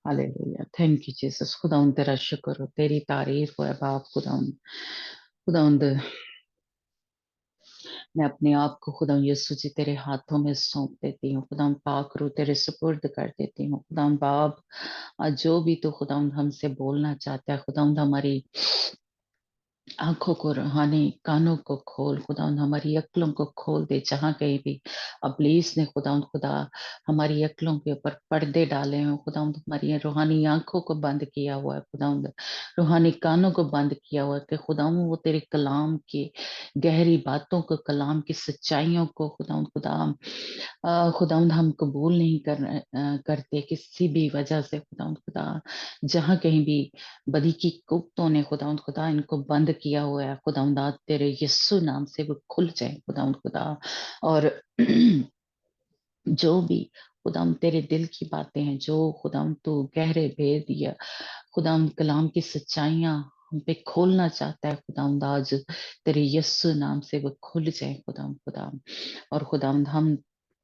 Hallelujah, thank you Jesus. खुदावंद तेरा शुक्र हो, तेरी तारीफ हो बाप। खुदावंद, खुदावंद मैं अपने आप को खुदावंद यीशु जी तेरे हाथों में सौंप देती हूँ। खुदावंद पाक रू तेरे सुपुर्द कर देती हूँ। खुदावंद बाप, आज जो भी तो खुदावंद हमसे बोलना चाहता है, खुदावंद हमारी आंखों को, रूहानी कानों को खोल, खुदावंद हमारी अक्लों को खोल दे। जहां कहीं भी अबलीस ने खुदावंद खुदा हमारी अक्लों के ऊपर पर्दे डाले हो, खुदावंद हमारी रूहानी आंखों को बंद किया हुआ है, खुदावंद रूहानी कानों को बंद किया हुआ है कि खुदावंद वो तेरे कलाम की गहरी बातों को, कलाम की सच्चाइयों को खुदावंद खुदा खुदावंद हम कबूल नहीं करते किसी भी वजह से। खुदावंद खुदा जहां कहीं भी बदी की कुफ्तों ने खुदावंद खुदा इनको बंद किया हुआ है, खुदावंद आज तेरे यीशु नाम से वो खुल जाए खुदावंद खुदा। और जो भी खुदावंद तेरे दिल की बातें हैं, जो खुदावंद तू गहरे भेद या खुदावंद कलाम की सच्चाइयां हम पे खोलना चाहता है, खुदावंद आज तेरे यीशु नाम से वो खुल जाए खुदावंद खुदा। और खुदावंद हम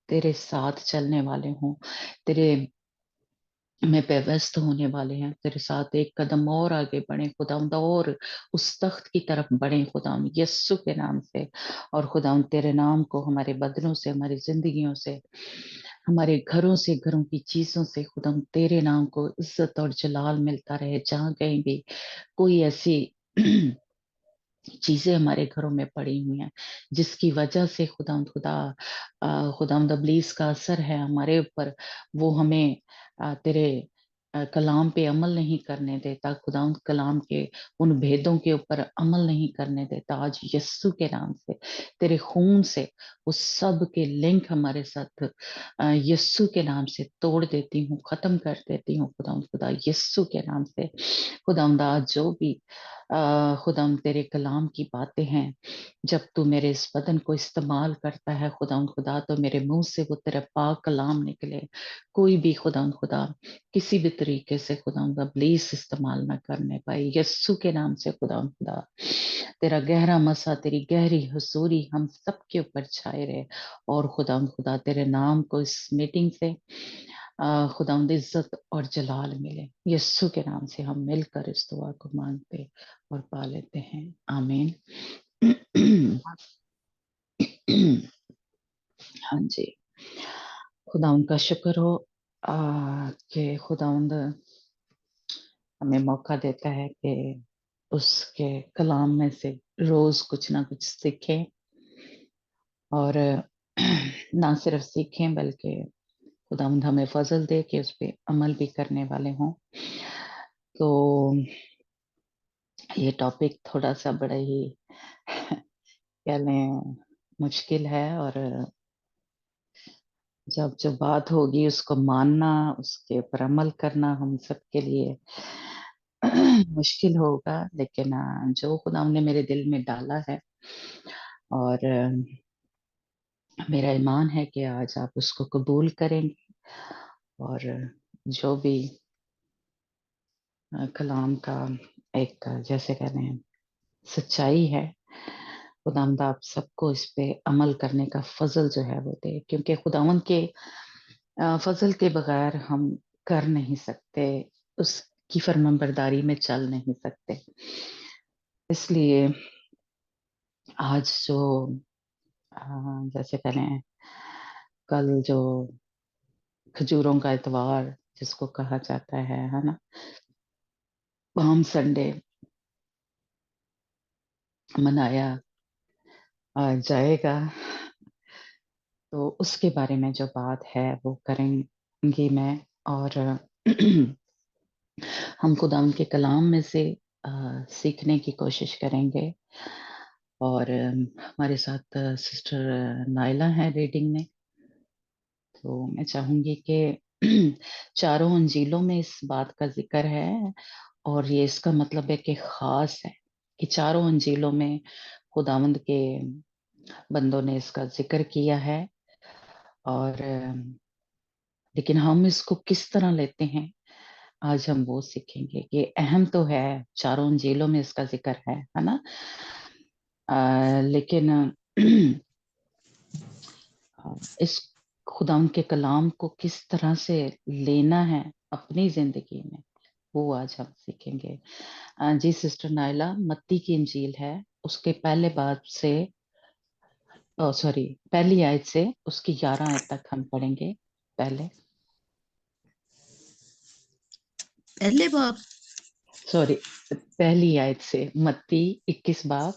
तेरे साथ चलने वाले हों, तेरे में पे व्यस्त होने वाले हैं, तेरे साथ एक कदम और आगे बढ़े खुदावंद, और उस तख्त की तरफ बढ़े खुदावंद यस्सु के नाम से। और खुदावंद तेरे नाम को हमारे बदनों से, हमारी जिंदगियों से, हमारे घरों से, घरों की चीजों से खुदावंद तेरे नाम को इज्जत और जलाल मिलता रहे। जहां कहीं भी कोई ऐसी चीजें हमारे घरों में पड़ी हुई हैं जिसकी वजह से खुदावंद खुदा खुदावंद अबलीस का असर है हमारे ऊपर, वो हमें तेरे कलाम पे अमल नहीं करने देता, खुदावंद कलाम के उन भेदों के ऊपर अमल नहीं करने देता। आज यस्सु के नाम से, तेरे खून से उस सब के लिंक हमारे साथ यस्सु के नाम से तोड़ देती हूँ, खत्म कर देती हूँ खुदावंद खुदा यस्सु के नाम से। खुदावंद आज जो भी खुदावंद तेरे कलाम की बातें हैं, जब तू मेरे इस बदन को इस्तेमाल करता है खुदावंद खुदा, तो मेरे मुंह से वो तेरा पाक कलाम निकले। कोई भी खुदावंद खुदा किसी भी तरीके से खुदावंद अबलीस इस्तेमाल ना करने पाए, यस्सु के नाम से खुदावंद खुदा तेरा गहरा मसा, तेरी गहरी हुजूरी हम सब के ऊपर छाए रहे। और खुदावंद खुदा तेरे नाम को इस मीटिंग से खुदावंद इज्जत और जलाल मिले। यस्सु के नाम से हम मिलकर इस दुआ को मांगते और पा लेते हैं, आमीन। हाँ जी, खुदावंद का शुक्र हो कि खुदावंद हमें मौका देता है कि उसके कलाम में से रोज कुछ ना कुछ सीखें, और ना सिर्फ सीखें बल्कि खुदावंद हमें फजल दे कि उस पर अमल भी करने वाले हों। तो ये टॉपिक थोड़ा सा बड़ा ही कह लें मुश्किल है, और जब जो बात होगी उसको मानना, उसके ऊपर अमल करना हम सबके लिए मुश्किल होगा। लेकिन जो खुदा ने मेरे दिल में डाला है, और मेरा ईमान है कि आज आप उसको कबूल करेंगे, और जो भी कलाम का एक जैसे कहते हैं सच्चाई है, खुदावंद आप सबको इस पे अमल करने का फजल जो है वो दे, क्योंकि खुदावंद के फजल के बगैर हम कर नहीं सकते, उसकी फरमाबरदारी में चल नहीं सकते। इसलिए आज जो जैसे कहें कल जो खजूरों का इतवार जिसको कहा जाता है ना, पाम संडे मनाया जाएगा, तो उसके बारे में जो बात है वो करेंगी मैं। और हम खुदावंद के कलाम में से सीखने की कोशिश करेंगे। और हमारे साथ सिस्टर नाइला है रीडिंग में, तो मैं चाहूंगी कि चारों अंजीलों में इस बात का जिक्र है, और ये इसका मतलब है कि खास है कि चारों अंजीलों में खुदावंद के बंदों ने इसका जिक्र किया है। और लेकिन हम इसको किस तरह लेते हैं, आज हम वो सीखेंगे कि अहम तो है, चारों अंजीलों में इसका जिक्र है ना। लेकिन इस خدا کے کلام کو کس طرح سے لینا ہے اپنی زندگی میں، وہ آج ہم سیکھیں گے۔ جی سسٹر نائلہ، متی کی انجیل ہے، اس کے پہلے باب سے پہلی آیت سے اس کی 11 آیت تک ہم پڑھیں گے۔ پہلے باب پہلی آیت سے متی 21 باب،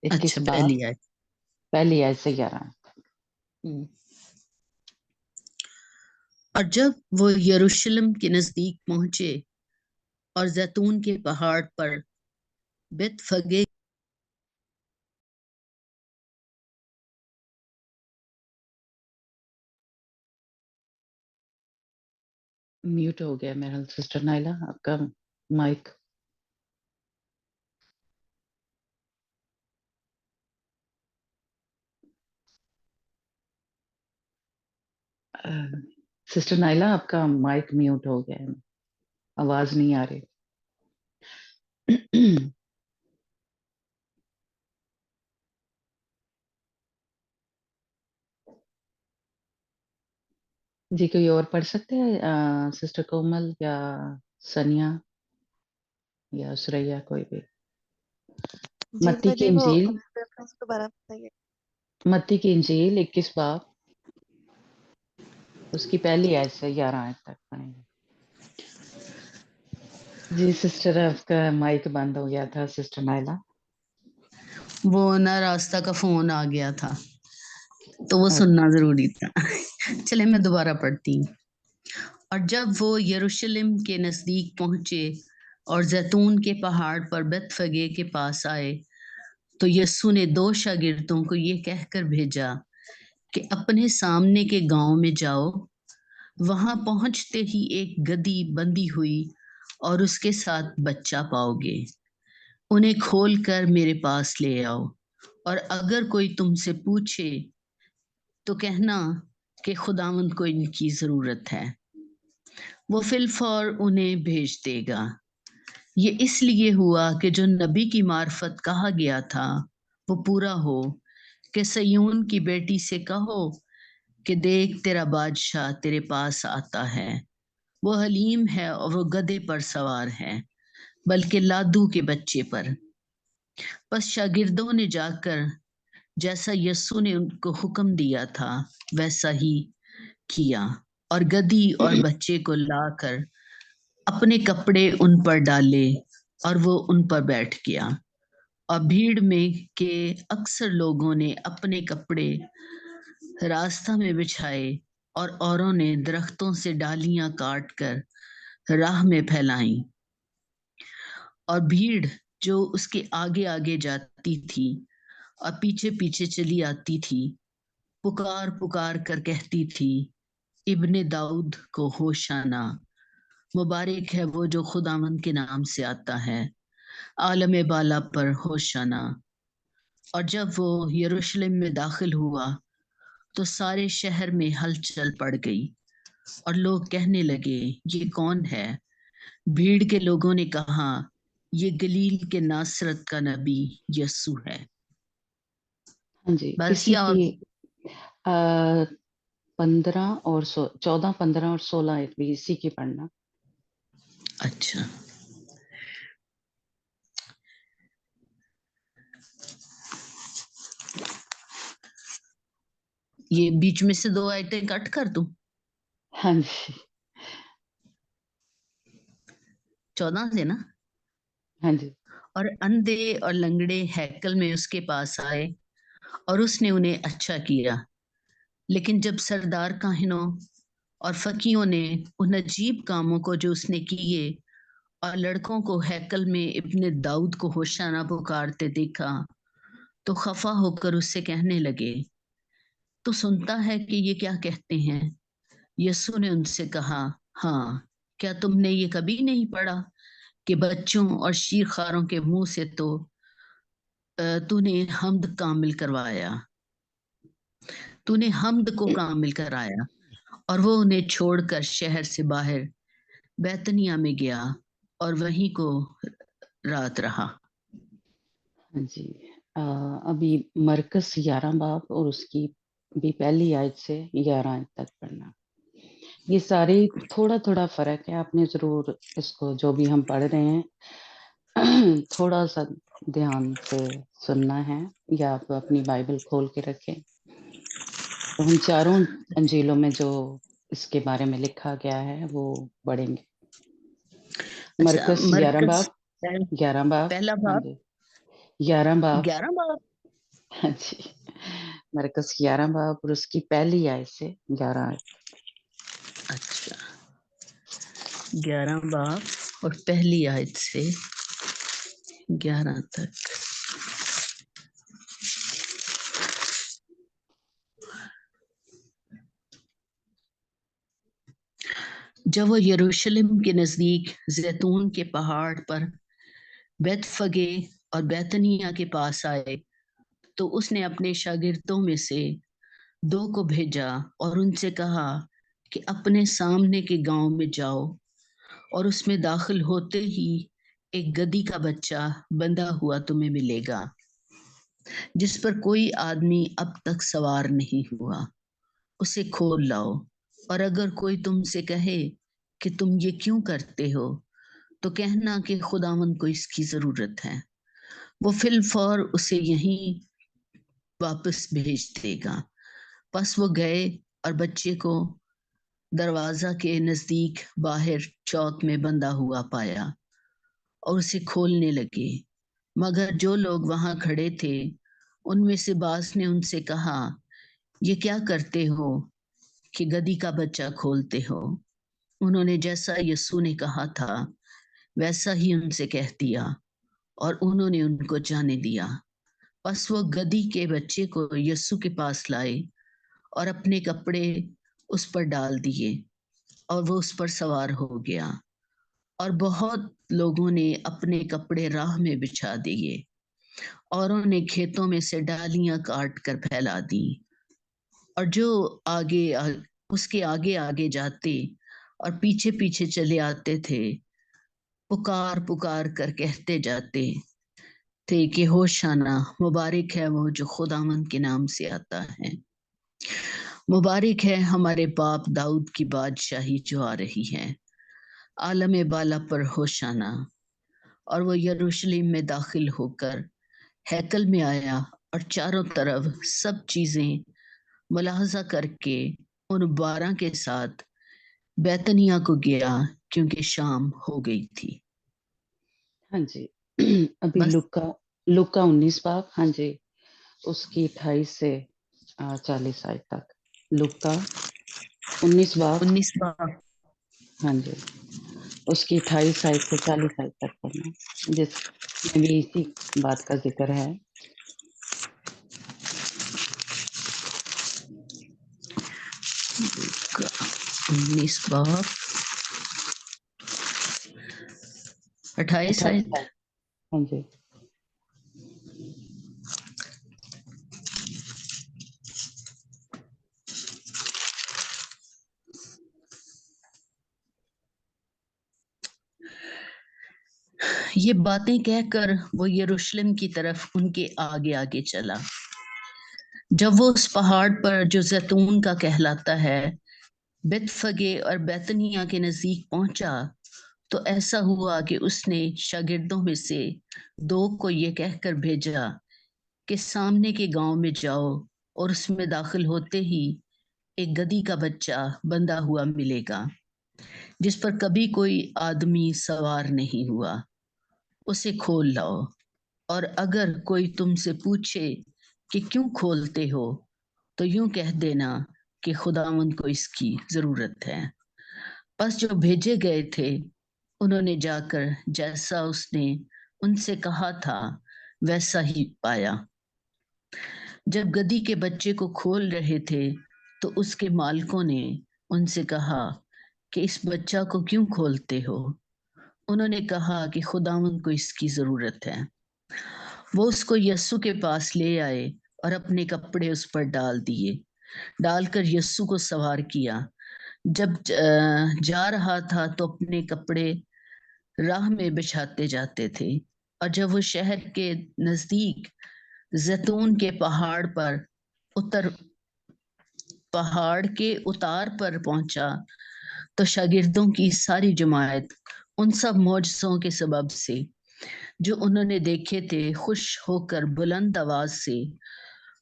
21 اچھا باب پہلی آیت۔ پہلی آیت سے 11 آیت۔ اور جب وہ یروشلم کے نزدیک پہنچے اور زیتون کے پہاڑ پر بیت فگے میوٹ ہو گیا میرا سسٹر نائلہ آپ کا مائک۔ سسٹر نائلہ آپ کا مائک میوٹ ہو گیا ہے، آواز نہیں آ رہی۔ جی کوئی اور پڑھ سکتے ہیں، سسٹر کومل یا سنیا یا سریا، کوئی بھی۔ جی متی کی جی وہ انجیل، ریفرنس دوبارہ بتائیے۔ متی کی انجیل 21 باب، اس کی پہلی آیت سے 11 آیت تک پڑھیں گے۔ جی سسٹر آپ کا مائک بند ہو گیا تھا سسٹر نائلہ۔ وہ نہ راستہ کا فون آ گیا تھا تو وہ اوکے۔ سننا ضروری تھا۔ چلے میں دوبارہ پڑھتی ہوں۔ اور جب وہ یروشلم کے نزدیک پہنچے اور زیتون کے پہاڑ پر بیت فگے کے پاس آئے تو یسوع نے 2 شاگردوں کو یہ کہہ کر بھیجا کہ اپنے سامنے کے گاؤں میں جاؤ، وہاں پہنچتے ہی ایک گدھی بندھی ہوئی اور اس کے ساتھ بچہ پاؤ گے، انہیں کھول کر میرے پاس لے آؤ، اور اگر کوئی تم سے پوچھے تو کہنا کہ خداوند کو ان کی ضرورت ہے، وہ فی الفور انہیں بھیج دے گا۔ یہ اس لیے ہوا کہ جو نبی کی معرفت کہا گیا تھا وہ پورا ہو کہ سیون کی بیٹی سے کہو کہ دیکھ تیرا بادشاہ تیرے پاس آتا ہے، وہ حلیم ہے اور وہ گدھے پر سوار ہے، بلکہ لادو کے بچے پر۔ بس شاگردوں نے جا کر جیسا یسوع نے ان کو حکم دیا تھا ویسا ہی کیا، اور گدھی اور بچے کو لا کر اپنے کپڑے ان پر ڈالے اور وہ ان پر بیٹھ گیا، اور بھیڑ میں کے اکثر لوگوں نے اپنے کپڑے راستہ میں بچھائے اور اوروں نے درختوں سے ڈالیاں کاٹ کر راہ میں پھیلائیں، اور بھیڑ جو اس کے آگے آگے جاتی تھی اور پیچھے پیچھے چلی آتی تھی پکار پکار کر کہتی تھی، ابن داؤد کو ہوشانا، مبارک ہے وہ جو خداوند کے نام سے آتا ہے، عالم بالا پر ہوشانا۔ اور جب وہ یروشلم میں داخل ہوا تو سارے شہر میں ہلچل پڑ گئی، اور لوگ کہنے لگے یہ کون ہے؟ بھیڑ کے لوگوں نے کہا یہ گلیل کے ناصرت کا نبی یسوع ہے۔ ہاں جی، بس اسی یہ اور کی 15 اور 14، 15 اور 16 آیت بھی اسی کی پڑھنا۔ اچھا، یہ بیچ میں سے 2 آیتیں کٹ کر دوں؟ ہاں جی 14 سے نا۔ ہاں جی۔ اور اندھے اور لنگڑے ہیکل میں اس کے پاس آئے اور اس نے انہیں اچھا کیا، لیکن جب سردار کاہنوں اور فقیوں نے ان عجیب کاموں کو جو اس نے کیے اور لڑکوں کو ہیکل میں ابن داؤد کو ہوشانہ پکارتے دیکھا تو خفا ہو کر اس سے کہنے لگے، تو سنتا ہے کہ یہ کیا کہتے ہیں؟ یسوع نے ان سے کہا، ہاں، کیا تم نے یہ کبھی نہیں پڑھا کہ بچوں اور شیر خواروں کے منہ سے تو نے حمد کامل کروایا، تو نے حمد کو کامل کرایا؟ اور وہ انہیں چھوڑ کر شہر سے باہر بیتنیا میں گیا اور وہیں کو رات رہا۔ ہاں جی ابھی مرکز 11 باب اور اس کی بھی پہلی آیت سے 11 آیت تک پڑھنا. یہ سارے تھوڑا تھوڑا فرق ہے. آپ نے ضرور اس کو جو بھی ہم پڑھ رہے ہیں تھوڑا سا دھیان سے سننا ہے یا آپ اپنی بائبل کھول کے رکھیں. تو ہم چاروں انجیلوں میں جو اس کے بارے میں لکھا گیا ہے وہ پڑھیں گے. اچھا، مرکز 11 مرکز باب 11 باب پہلا ہاں باب جی 11 باب 11 باب. ہاں جی مرکز 11 باب اور اس کی پہلی آیت سے 11 آیت. اچھا، 11 باب اور پہلی آیت سے 11 تک. جب وہ یروشلم کے نزدیک زیتون کے پہاڑ پر بیت فگے اور بیتنیا کے پاس آئے تو اس نے اپنے شاگردوں میں سے 2 کو بھیجا اور ان سے کہا کہ اپنے سامنے کے گاؤں میں جاؤ اور اس میں داخل ہوتے ہی ایک گدھی کا بچہ بندھا ہوا تمہیں ملے گا جس پر کوئی آدمی اب تک سوار نہیں ہوا. اسے کھول لاؤ، اور اگر کوئی تم سے کہے کہ تم یہ کیوں کرتے ہو تو کہنا کہ خداوند کو اس کی ضرورت ہے، وہ فی الفور اسے یہیں واپس بھیج دے گا. پس وہ گئے اور بچے کو دروازہ کے نزدیک باہر چوک میں بندھا ہوا پایا اور اسے کھولنے لگے. مگر جو لوگ وہاں کھڑے تھے ان میں سے بعض نے ان سے کہا، یہ کیا کرتے ہو کہ گدھی کا بچہ کھولتے ہو؟ انہوں نے جیسا یسوع نے کہا تھا ویسا ہی ان سے کہہ دیا اور انہوں نے ان کو جانے دیا. پس وہ گدھی کے بچے کو یسوع کے پاس لائے اور اپنے کپڑے اس پر ڈال دیے اور وہ اس پر سوار ہو گیا. اور بہت لوگوں نے اپنے کپڑے راہ میں بچھا دیے، اوروں نے کھیتوں میں سے ڈالیاں کاٹ کر پھیلا دی. اور جو اس کے آگے آگے جاتے اور پیچھے پیچھے چلے آتے تھے پکار پکار کر کہتے جاتے تھے کہ ہوشانا، مبارک ہے وہ جو خداوند کے نام سے آتا ہے، مبارک ہے ہمارے باپ داؤد کی بادشاہی جو آ رہی ہے، عالم بالا پر ہوشانا. اور وہ یروشلم میں داخل ہو کر ہیکل میں آیا اور چاروں طرف سب چیزیں ملاحظہ کر کے ان 12 کے ساتھ بیتنیا کو گیا کیونکہ شام ہو گئی تھی. ہاں جی ابھی بس لوکا 19 باب ہاں جی اس کی 28 سے 40 آیت تک. لوکا 19 باب 19 باب. ہاں جی اس کی 28 آیت سے 40 آیت تک پڑھنا جس میں بھی اسی بات کا ذکر ہے. لوکا 19 باب 28 28 آیت. آیت ہاں جی یہ باتیں کہہ کر وہ یروشلم کی طرف ان کے آگے آگے چلا. جب وہ اس پہاڑ پر جو زیتون کا کہلاتا ہے بیت فگے اور بیتنیا کے نزدیک پہنچا تو ایسا ہوا کہ اس نے شاگردوں میں سے 2 کو یہ کہہ کر بھیجا کہ سامنے کے گاؤں میں جاؤ اور اس میں داخل ہوتے ہی ایک گدھی کا بچہ بندھا ہوا ملے گا جس پر کبھی کوئی آدمی سوار نہیں ہوا. اسے کھول لاؤ، اور اگر کوئی تم سے پوچھے کہ کیوں کھولتے ہو تو یوں کہہ دینا کہ خداوند کو اس کی ضرورت ہے. پس جو بھیجے گئے تھے انہوں نے جا کر جیسا اس نے ان سے کہا تھا ویسا ہی پایا. جب گدھی کے بچے کو کھول رہے تھے تو اس کے مالکوں نے ان سے کہا کہ اس بچہ کو کیوں کھولتے ہو؟ انہوں نے کہا کہ خداوند کو اس کی ضرورت ہے. وہ اس کو یسوع کے پاس لے آئے اور اپنے کپڑے اس پر ڈال دیے، ڈال کر یسوع کو سوار کیا. جب جا رہا تھا تو اپنے کپڑے راہ میں بچھاتے جاتے تھے. اور جب وہ شہر کے نزدیک زیتون کے پہاڑ پر اتر पहाड़ के उतार पर पहुंचा तो शागिर्दों की सारी जमात उन सब मौजज़ों के सबब से जो उन्होंने देखे थे खुश होकर बुलंद आवाज से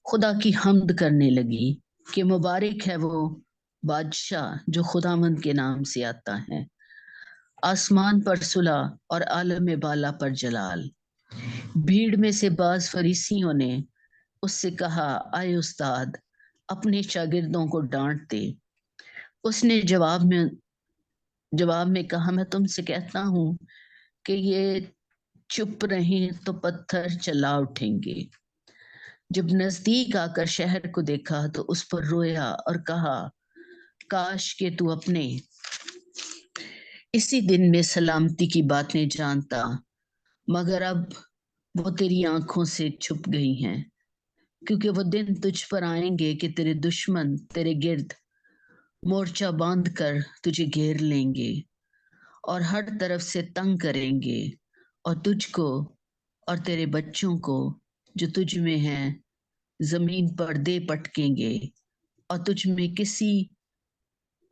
खुदा की हम्द करने लगी कि मुबारक है वो बादशाह जो खुदावंद के नाम से आता है, आसमान पर सुलह और आलम बाला पर जलाल। भीड़ में से बाज फरीसियों ने उससे कहा, आए उस्ताद, अपने शागिर्दों को डांट दे। उसने जवाब में कहा, मैं तुमसे कहता हूं कि ये चुप रहें तो पत्थर चला उठेंगे। जब नजदीक आकर शहर को देखा तो उस पर रोया और कहा, काश के तू अपने इसी दिन में सलामती की बातें जानता, मगर अब वो तेरी आंखों से छुप गई हैं, क्योंकि वो दिन तुझ पर आएंगे कि तेरे दुश्मन तेरे गिर्द मोर्चा बांध कर तुझे घेर लेंगे और हर तरफ से तंग करेंगे और तुझको और तेरे बच्चों को जो तुझ में हैं जमीन पर दे पटकेंगे और तुझ में किसी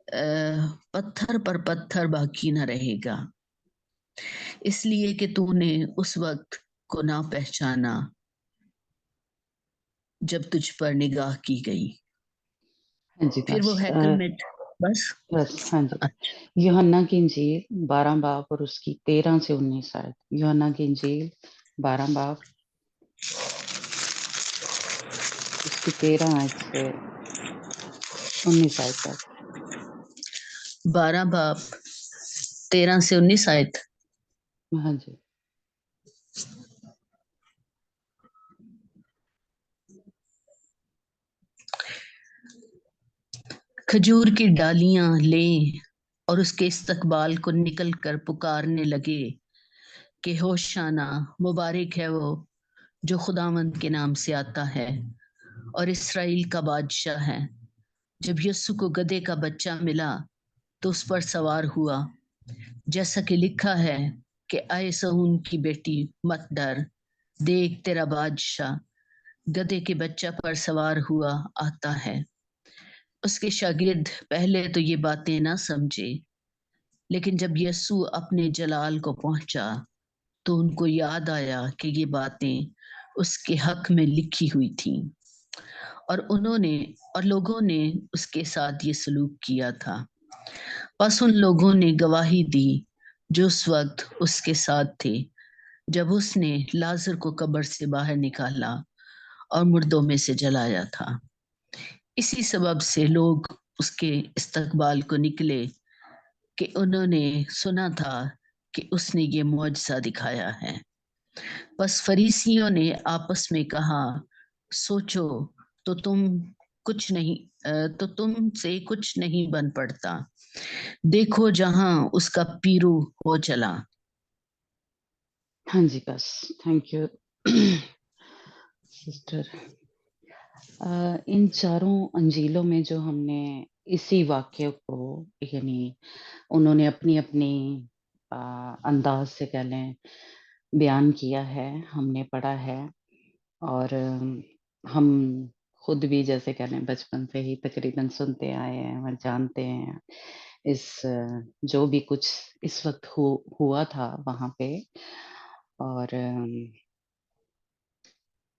पत्थर पर पत्थर बाकी न रहेगा, इसलिए कि तूने उस वक्त को ना पहचाना जब तुझ पर निगाह की गई। हाँ जी फिर वो बस हैकल में बस बस हाँ जी। अच्छा, यूहन्ना की इंजील 12 बाब और उसकी 13 से 19 आयत। यूहन्ना की इंजील 12 बाब उसकी 13 आयत से 19 आयत तक। 12 बाब 13 से 19 आयत। हाँ जी। खजूर की डालियां लें और उसके इस्तकबाल को निकल कर पुकारने लगे कि होशाना, मुबारक है वो जो खुदावंद के नाम से आता है और इसराइल का बादशाह है। जब यस्सु को गधे का बच्चा मिला तो उस पर सवार हुआ, जैसा कि लिखा है कि आए सहून की बेटी मत डर, देख तेरा बादशाह गधे के बच्चा पर सवार हुआ आता है। उसके शागिर्द पहले तो ये बातें ना समझे, लेकिन जब यस्सु अपने जलाल को पहुंचा तो उनको याद आया कि ये बातें उसके हक में लिखी हुई थीं और लोगों ने उसके साथ ये सलूक किया था। बस उन लोगों ने गवाही दी जो उस वक्त उसके साथ थे जब उसने लाजर को कब्र से बाहर निकाला और मुर्दों में से जलाया था। इसी सबब से लोग उसके इस्तकबाल को निकले कि उन्होंने सुना था कि उसने ये मुआजिजा दिखाया है। बस फरीसियों ने आपस में कहा, सोचो तो तुमसे कुछ नहीं बन पड़ता। देखो जहां उसका पीरू हो चला। हाँ जी बस थैंक यू सिस्टर। इन चारों अंजीलों में जो हमने इसी वाक्य को यानी उन्होंने अपनी अपनी अंदाज से कह लें बयान किया है, हमने पढ़ा है। और हम खुद भी जैसे कह लें बचपन से ही तकरीबन सुनते आए हैं और जानते हैं इस जो भी कुछ इस वक्त हुआ था वहाँ पे। और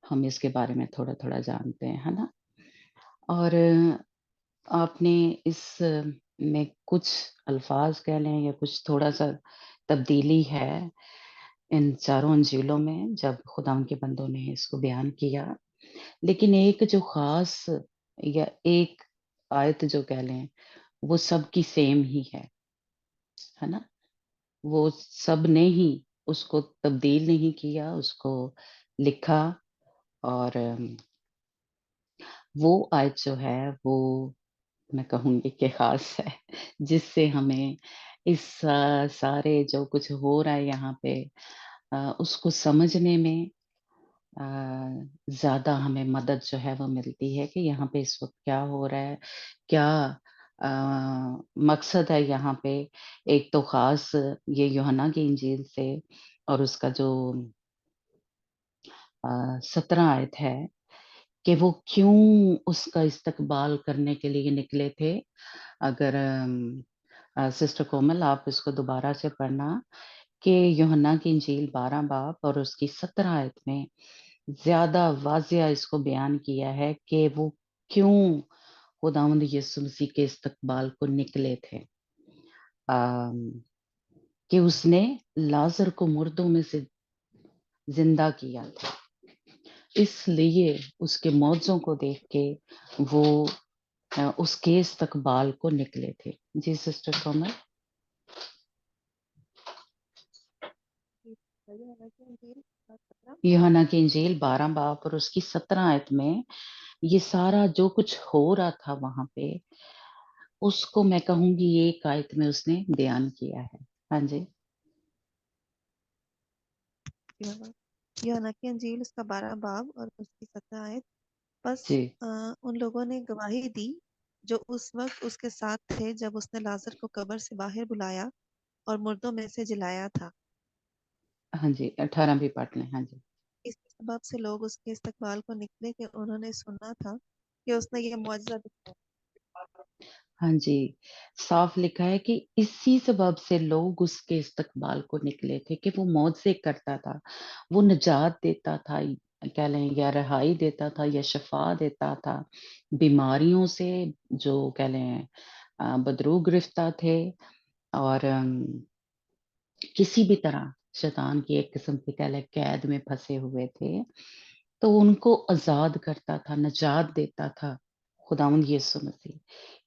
हम इसके बारे में थोड़ा थोड़ा जानते हैं, है ना। और आपने इस में कुछ अल्फाज कह लें या कुछ थोड़ा सा तब्दीली है इन चारों अंजीलों में जब खुदा के बंदों ने इसको बयान किया, लेकिन एक जो खास या एक आयत जो कह लें वो सबकी सेम ही है ना। वो सब ने ही उसको तब्दील नहीं किया, उसको लिखा। और वो आयत जो है वो मैं कहूँगी कि खास है, जिससे हमें इस सारे जो कुछ हो रहा है यहाँ पे उसको समझने में ज़्यादा हमें मदद जो है वो मिलती है कि यहाँ पे इस वक़्त क्या हो रहा है, क्या अ, मकसद है यहाँ पे। एक तो ख़ास ये यूहन्ना की इंजील से और उसका जो 17 आयत है کہ وہ کیوں اس کا استقبال کرنے کے لیے نکلے تھے. اگر سسٹر کومل آپ اس کو دوبارہ سے پڑھنا کہ یوحنا کی انجیل 12 باب اور اس کی 17 آیت میں زیادہ واضح اس کو بیان کیا ہے کہ وہ کیوں خداوند یسوع مسیح کے استقبال کو نکلے تھے. کہ اس نے لازر کو مردوں میں سے زندہ کیا تھا، اس لیے اس کے معجزوں کو دیکھ کے وہ اس کے استقبال کو نکلے تھے. جی سسٹر کومل. حالانکہ انجیل 17 یوحنا کی انجیل 12 باب اور اس کی 17 آیت میں یہ سارا جو کچھ ہو رہا تھا وہاں پہ اس کو میں کہوں گی ایک آیت میں اس نے بیان کیا ہے. ہاں جی یوحنا کی انجیل اس کا 12 باب اور اس کی 17 آیت. بس جی ان لوگوں نے گواہی دی جو اس وقت اس کے ساتھ تھے جب اس نے لازر کو قبر سے باہر بلایا اور مردوں میں سے جلایا تھا. ہاں جی 18 بھی پڑھ لیں. ہاں جی اس سبب سے لوگ اس کے استقبال کو نکلے کہ انہوں نے سنا تھا کہ اس نے یہ معجزہ دکھایا. ہاں جی صاف لکھا ہے کہ اسی سبب سے لوگ اس کے استقبال کو نکلے تھے کہ وہ معجزے کرتا تھا، وہ نجات دیتا تھا، کہہ لیں یا رہائی دیتا تھا یا شفا دیتا تھا بیماریوں سے جو کہہ لیں بدرو گرفتہ تھے اور کسی بھی طرح شیطان کی ایک قسم کی کہہ لیں قید میں پھنسے ہوئے تھے تو ان کو آزاد کرتا تھا، نجات دیتا تھا خداوند یسوع مسیح.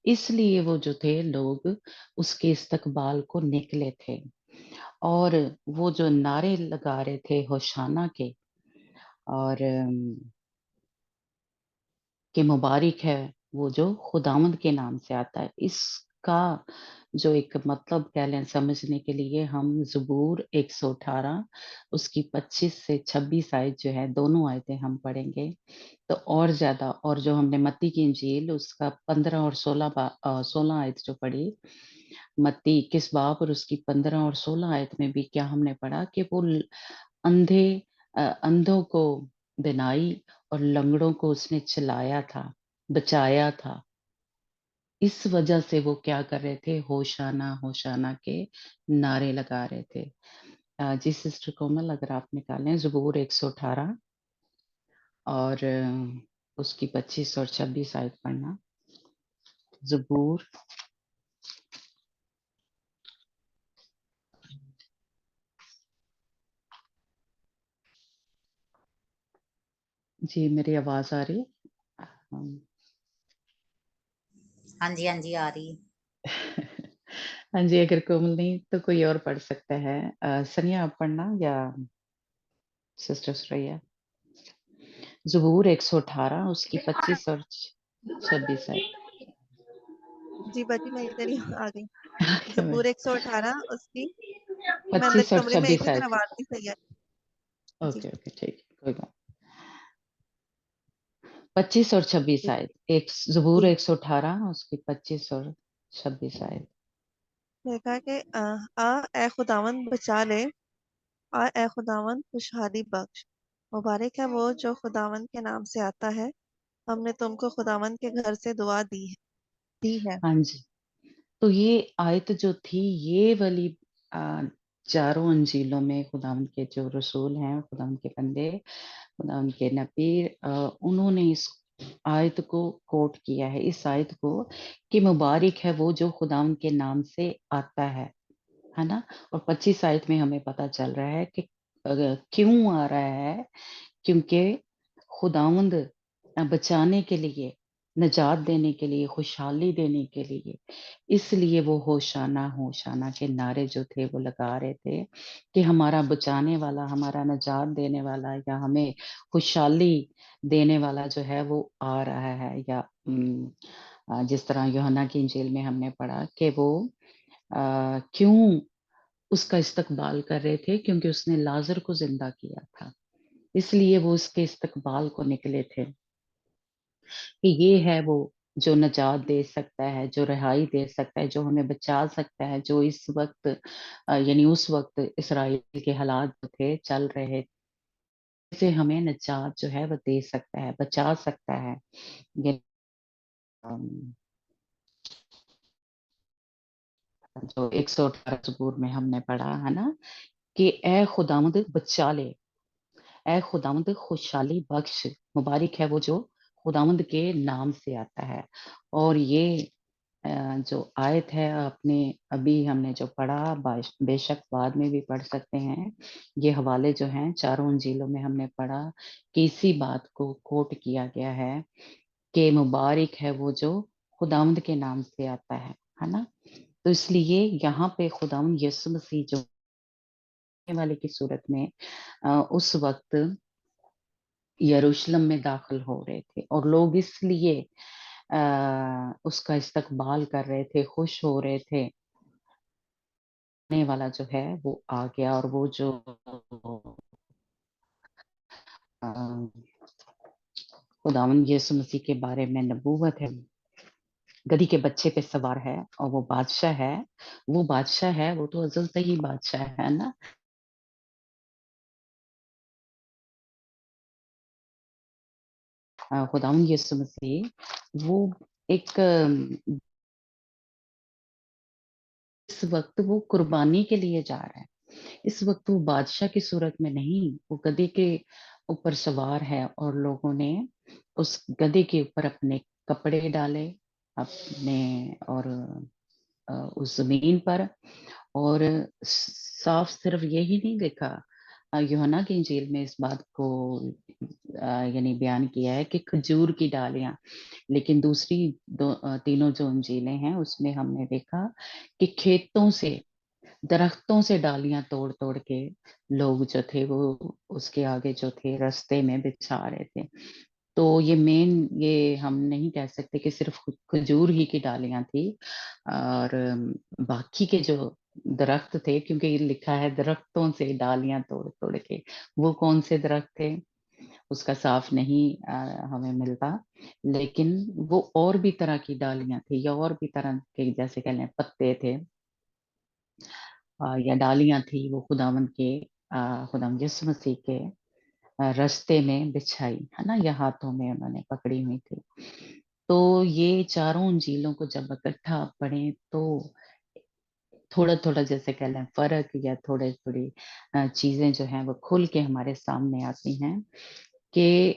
اس لیے وہ جو تھے لوگ اس کے استقبال کو نکلے تھے اور وہ جو نعرے لگا رہے تھے ہوشانہ کے اور کہ مبارک ہے وہ جو خداوند کے نام سے آتا ہے. اس کا جو ایک مطلب کہہ لیں سمجھنے کے لیے ہم زبور 118 اس کی 25 سے 26 آیت جو ہے دونوں آیتیں ہم پڑھیں گے تو اور زیادہ. اور جو ہم نے متی کی انجیل اس کا 15 اور 16 آیت جو پڑھی متی 21 باب اور اس کی 15 اور 16 آیت میں بھی کیا ہم نے پڑھا کہ وہ اندھے اندھوں کو بینائی اور لنگڑوں کو اس نے چلایا تھا، بچایا تھا. اس وجہ سے وہ کیا کر رہے تھے ہوشانہ ہوشانہ کے نعرے لگا رہے تھے. جی سسٹر کومل اگر آپ نکالیں زبور 118 اور اس کی 25 اور 26 آیت پڑھنا. زبور جی میری آواز آ رہی ہے؟ ہاں جی آ رہی. ہاں جی اگر کومل نہیں تو کوئی اور پڑھ سکتا ہے. سنیا آپ پڑھنا یا سسٹر سریا. زبور 118 اس کی 25 اور 26 ہے. جی باجی میں ادھر ہی آ گئی. زبور 118 اس کی میں اندر 25 اور کمرے میں ایک 26 ہی آیت. طرح آواز نہیں صحیح ہے. جی اوکے اوکے ٹھیک کوئی بات. 25 اور 26 جی آیت. ایک زبور جی 118 اس کی 25 اور 26 آیت. میں نے کہا کہ اے خداوند بچا لے، اے خداوند خوشحالی بخش. مبارک ہے وہ جو خداوند کے نام سے آتا ہے. ہم نے تم کو خداوند کے گھر سے دعا دی ہے. ہاں جی تو یہ آیت جو تھی یہ والی چاروں انجیلوں میں خداوند کے جو رسول ہیں خداوند کے بندے خداوند کے نبی انہوں نے اس آیت کو کوٹ کیا ہے، اس آیت کو کہ مبارک ہے وہ جو خداوند کے نام سے آتا ہے نا. اور 25 آیت میں ہمیں پتہ چل رہا ہے کہ کیوں آ رہا ہے، کیونکہ خداوند بچانے کے لیے نجات دینے کے لیے خوشحالی دینے کے لیے اس لیے وہ ہوشانہ ہوشانہ کے نعرے جو تھے وہ لگا رہے تھے کہ ہمارا بچانے والا ہمارا نجات دینے والا یا ہمیں خوشحالی دینے والا جو ہے وہ آ رہا ہے. یا جس طرح یوحنا کی انجیل میں ہم نے پڑھا کہ وہ کیوں اس کا استقبال کر رہے تھے کیونکہ اس نے لازر کو زندہ کیا تھا، اس لیے وہ اس کے استقبال کو نکلے تھے کہ یہ ہے وہ جو نجات دے سکتا ہے، جو رہائی دے سکتا ہے، جو ہمیں بچا سکتا ہے، جو اس وقت یعنی اس وقت اسرائیل کے حالات جو تھے چل رہے سے ہمیں نجات جو ہے وہ دے سکتا ہے، بچا سکتا ہے. یہ جو 118 زبور میں ہم نے پڑھا ہے نا کہ اے خداوند بچا لے، اے خداوند خوشحالی بخش. مبارک ہے وہ جو خداوند کے نام سے آتا ہے. اور یہ جو آیت ہے آپ نے ابھی ہم نے جو پڑھا، بے شک بعد میں بھی پڑھ سکتے ہیں. یہ حوالے جو ہیں چاروں انجیلوں میں ہم نے پڑھا کہ اسی بات کو کوٹ کیا گیا ہے کہ مبارک ہے وہ جو خداوند کے نام سے آتا ہے نا. تو اس لیے یہاں پہ خداوند یسوع مسیح جو والے کی صورت میں اس وقت یروشلم میں داخل ہو رہے تھے اور لوگ اس لیے اس کا استقبال کر رہے تھے، خوش ہو رہے تھے. آنے والا جو ہے وہ آ گیا اور وہ جو خداوند یسوع مسیح کے بارے میں نبوت ہے، گدی کے بچے پہ سوار ہے اور وہ بادشاہ ہے. وہ بادشاہ ہے، وہ تو ازل سے ہی بادشاہ ہے نا. خداوند یسوع مسیح وہ ایک اس وقت وہ قربانی کے لیے جا رہا ہے. اس وقت وہ بادشاہ کی صورت میں نہیں، وہ گدے کے اوپر سوار ہے اور لوگوں نے اس گدے کے اوپر اپنے کپڑے ڈالے اپنے اور اس زمین پر. اور صاف صرف یہی نہیں دیکھا، یوحنا کی انجیل میں اس بات کو یعنی بیان کیا ہے کہ کھجور کی ڈالیاں. لیکن دوسری تینوں جو انجیلیں ہیں اس میں ہم نے دیکھا کہ کھیتوں سے، درختوں سے ڈالیاں توڑ توڑ کے لوگ جو تھے وہ اس کے آگے جو تھے رستے میں بچھا رہے تھے. تو یہ یہ ہم نہیں کہہ سکتے کہ صرف کھجور ہی کی ڈالیاں تھی اور باقی کے جو درخت تھے، کیونکہ یہ لکھا ہے درختوں سے ڈالیاں توڑ توڑ کے. وہ کون سے درخت تھے اس کا صاف نہیں ہمیں ملتا، لیکن وہ اور بھی طرح کی ڈالیاں تھی یا اور بھی طرح کے جیسے کہ پتے تھے یا ڈالیاں تھی، وہ خداوند کے خداوند یسوع مسیح کے رستے میں بچھائی ہے نا، یا ہاتھوں میں انہوں نے پکڑی ہوئی تھی. تو یہ چاروں انجیلوں کو جب اکٹھا پڑھیں تو تھوڑا تھوڑا جیسے کہہ لیں فرق یا تھوڑی چیزیں جو ہیں وہ کھل کے ہمارے سامنے آتی ہیں کہ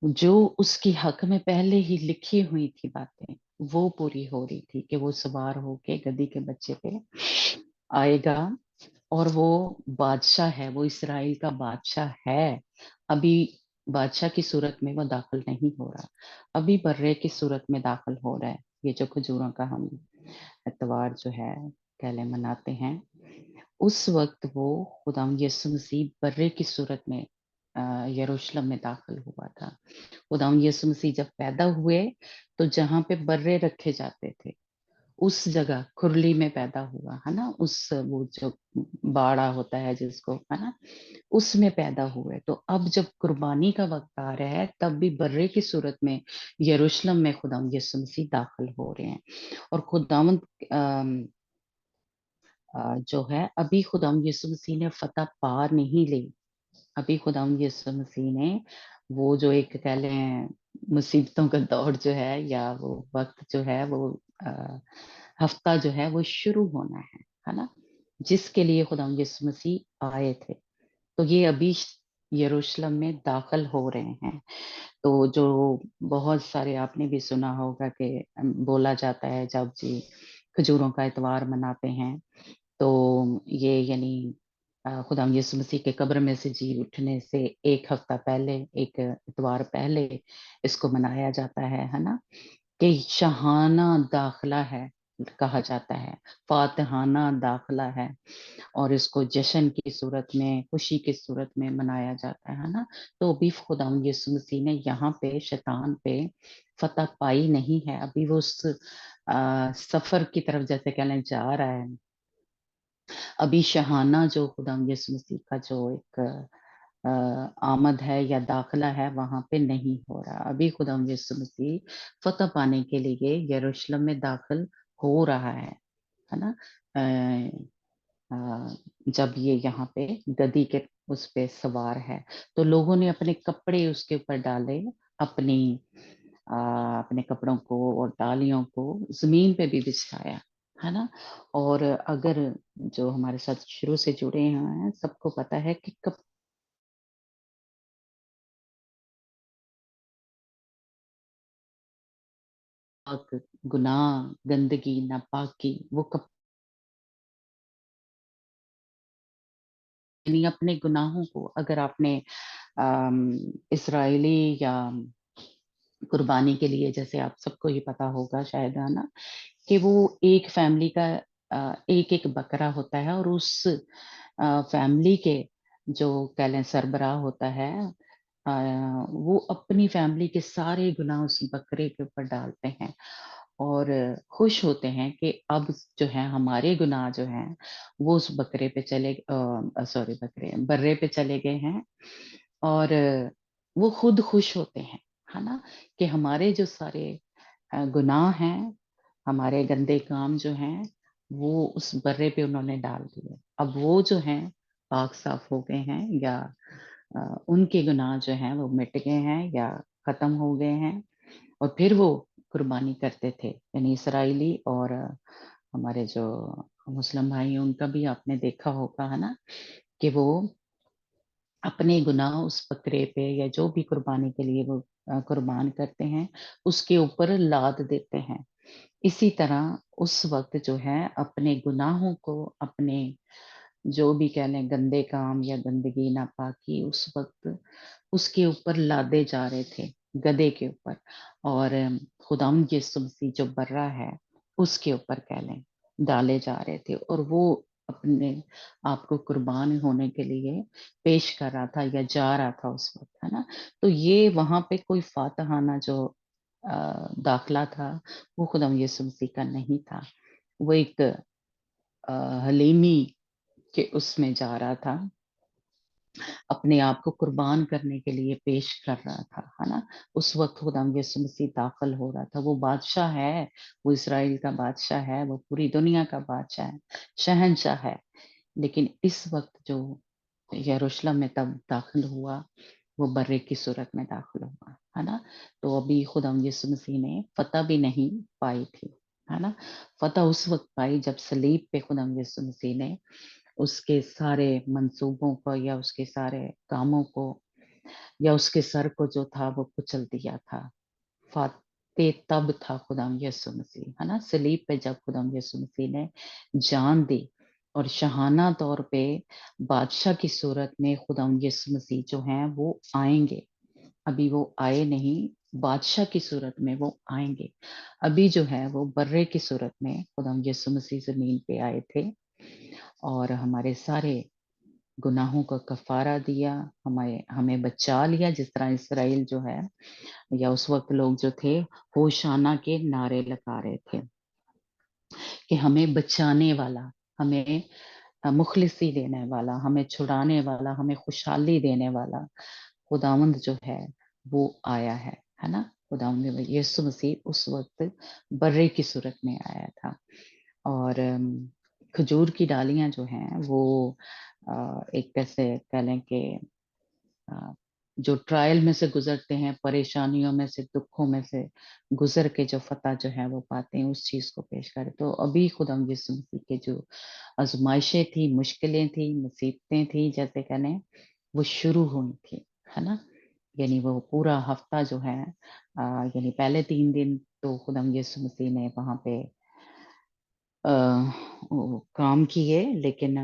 جو اس کی حق میں پہلے ہی لکھی ہوئی تھی باتیں وہ پوری ہو رہی تھی کہ وہ سوار ہو کے گدی کے بچے پہ آئے گا اور وہ بادشاہ ہے، وہ اسرائیل کا بادشاہ ہے. ابھی بادشاہ کی صورت میں وہ داخل نہیں ہو رہا، ابھی برے کی صورت میں داخل ہو رہا ہے. یہ جو کھجوروں کا ہم اتوار جو ہے کہلے مناتے ہیں، اس وقت وہ خداوند یسوع مسیح برے کی صورت میں یروشلم میں داخل ہوا تھا. خداوند یسوع مسیح جب پیدا ہوئے تو جہاں پہ برے رکھے جاتے تھے اس جگہ کھرلی میں پیدا ہوا ہے نا، اس وہ جو باڑا ہوتا ہے جس کو ہے نا، اس میں پیدا ہوئے. تو اب جب قربانی کا وقت آ رہا ہے تب بھی برے کی صورت میں یروشلم میں خداوند یسوع مسیح داخل ہو رہے ہیں. اور خداوند جو ہے ابھی خداوند یسوع مسیح نے فتح پا نہیں لی. ابھی خداوند یسوع مسیح نے وہ جو ایک کہہ لیں مصیبتوں کا دور جو ہے یا وہ وقت جو ہے وہ ہفتہ جو ہے وہ شروع ہونا ہے نا، جس کے لیے خداوند یسوع مسیح آئے تھے. تو یہ ابھی یروشلم میں داخل ہو رہے ہیں. تو جو بہت سارے آپ نے بھی سنا ہوگا کہ بولا جاتا ہے جب جی کھجوروں کا اتوار مناتے ہیں تو یہ یعنی خداوند یسوع مسیح کے قبر میں سے جی اٹھنے سے ایک ہفتہ پہلے، ایک اتوار پہلے اس کو منایا جاتا ہے نا، کہ شاہانہ داخلہ ہے کہا جاتا ہے، فاتحانہ داخلہ ہے اور اس کو جشن کی صورت میں، خوشی کی صورت میں منایا جاتا ہے نا. تو ابھی خداوند یسوع مسیح نے یہاں پہ شیطان پہ فتح پائی نہیں ہے، ابھی وہ اس سفر کی طرف جیسے کہنے جا رہا ہے. ابھی شاہانہ جو خداوند یسوع مسیح کا جو ایک آمد ہے یا داخلہ ہے وہاں پہ نہیں ہو رہا. ابھی خداوند یسوع مسیح فتح پانے کے لیے یروشلم میں داخل ہو رہا ہے نا. جب یہ یہاں پہ گدی کے اس پہ سوار ہے. تو لوگوں نے اپنے کپڑے اس کے اوپر ڈالے، اپنے کپڑوں کو اور ڈالیوں کو زمین پہ بھی بچھایا ہے نا. اور اگر جو ہمارے ساتھ شروع سے جڑے ہیں سب کو پتا ہے کہ گناہ، گندگی، ناپاکی وہ یعنی اپنے گناہوں کو اگر آپ نے اسرائیلی یا قربانی کے لیے، جیسے آپ سب کو یہ پتا ہوگا شاید ہے نا، کہ وہ ایک فیملی کا ایک ایک بکرا ہوتا ہے، اور اس فیملی کے جو کہہ لیں سربراہ ہوتا ہے وہ اپنی فیملی کے سارے گناہ اس بکرے کے اوپر ڈالتے ہیں اور خوش ہوتے ہیں کہ اب جو ہے ہمارے گناہ جو ہیں وہ اس بکرے پہ برے پہ چلے گئے ہیں، اور وہ خود خوش ہوتے ہیں ہے نا، کہ ہمارے جو سارے گناہ ہیں، ہمارے گندے کام جو ہیں وہ اس برے پہ انہوں نے ڈال دیے. اب وہ جو ہیں پاک صاف ہو گئے ہیں، یا ان کے گناہ جو ہیں وہ مٹ گئے ہیں یا ختم ہو گئے ہیں، اور پھر وہ قربانی کرتے تھے. یعنی اسرائیلی اور ہمارے جو مسلم بھائی ہیں ان کا بھی آپ نے دیکھا ہوگا ہے نا، کہ وہ اپنے گناہ اس بکرے پہ یا جو بھی قربانی کے لیے وہ قربان کرتے ہیں اس کے اوپر لاد دیتے ہیں. اسی طرح اس وقت جو ہے اپنے گناہوں کو، اپنے جو بھی کہہ لیں گندے کام یا گندگی ناپاکی اس وقت اس کے اوپر لادے جا رہے تھے، گدے کے اوپر، اور خداوند یسوع مسیح جو برا ہے اس کے اوپر کہہ لیں ڈالے جا رہے تھے، اور وہ اپنے آپ کو قربان ہونے کے لیے پیش کر رہا تھا یا جا رہا تھا اس وقت ہے نا. تو یہ وہاں پہ کوئی فاتحانہ جو داخلہ تھا وہ خداوند یسوع مسیح کا نہیں تھا، وہ ایک حلیمی کے اس میں جا رہا تھا، اپنے آپ کو قربان کرنے کے لیے پیش کر رہا تھا ہے نا. اس وقت خداوند یسوع مسیح داخل ہو رہا تھا. وہ بادشاہ ہے، وہ اسرائیل کا بادشاہ ہے، وہ پوری دنیا کا بادشاہ ہے، شہنشاہ ہے، لیکن اس وقت جو یروشلم میں تب داخل ہوا وہ برے کی صورت میں داخل ہوا ہے نا. تو ابھی خداوند یسوع مسیح نے فتح بھی نہیں پائی تھی ہے نا. فتح اس وقت پائی جب صلیب پہ خداوند یسوع مسیح نے اس کے سارے منصوبوں کو یا اس کے سارے کاموں کو یا اس کے سر کو جو تھا وہ کچل دیا تھا. فاتح تب تھا خداوند یسوع مسیح ہے نا. صلیب پہ جب خداوند یسوع مسیح نے جان دی اور شاہانہ طور پہ بادشاہ کی صورت میں خداوند یسوع مسیح جو ہیں وہ آئیں گے. ابھی وہ آئے نہیں، بادشاہ کی صورت میں وہ آئیں گے. ابھی جو ہے وہ برے کی صورت میں خداوند یسوع مسیح زمین پہ آئے تھے اور ہمارے سارے گناہوں کا کفارہ دیا، ہمیں بچا لیا. جس طرح اسرائیل جو ہے یا اس وقت لوگ جو تھے ہوشانہ کے نعرے لگا رہے تھے کہ ہمیں بچانے والا، ہمیں مخلصی دینے والا، ہمیں چھڑانے والا، ہمیں خوشحالی دینے والا خداوند جو ہے وہ آیا ہے نا. خداوند یسوع مسیح اس وقت برے کی صورت میں آیا تھا. اور کھجور کی ڈالیاں جو ہیں وہ ایک کیسے کہہ لیں کہ جو ٹرائل میں سے گزرتے ہیں، پریشانیوں میں سے، دکھوں میں سے گزر کے جو فتح جو ہے وہ پاتے ہیں، اس چیز کو پیش کرے. تو ابھی خداوند یسوع مسیح کے جو آزمائشیں تھیں، مشکلیں تھیں، مصیبتیں تھیں جیسے کہنے، وہ شروع ہوئی تھی ہے نا. یعنی وہ پورا ہفتہ جو ہے یعنی پہلے 3 دن تو خداوند یسوع مسیح نے وہاں پہ کام کیے، لیکن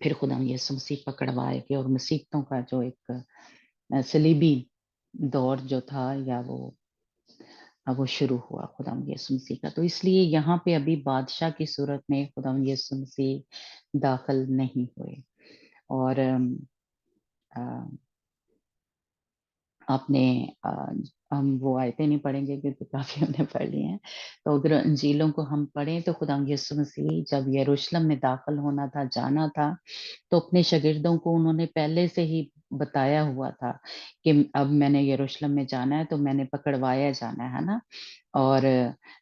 پھر خداوند یسوع مسیح پکڑوائے گئے اور مصیبتوں کا جو ایک صلیبی دور جو تھا یا وہ شروع ہوا خداوند یسوع مسیح کا. تو اس لیے یہاں پہ ابھی بادشاہ کی صورت میں خداوند یسوع مسیح داخل نہیں ہوئے. اور آپ نے ہم وہ آیتیں نہیں پڑھیں گے کیونکہ کافی ہم نے پڑھ لی ہیں. تو اگر انجیلوں کو ہم پڑھیں تو خداوند یسوع مسیح جب یروشلم میں داخل ہونا تھا، جانا تھا، تو اپنے شاگردوں کو انہوں نے پہلے سے ہی بتایا ہوا تھا کہ اب میں نے یروشلم میں جانا ہے تو میں نے پکڑوایا جانا ہے نا، اور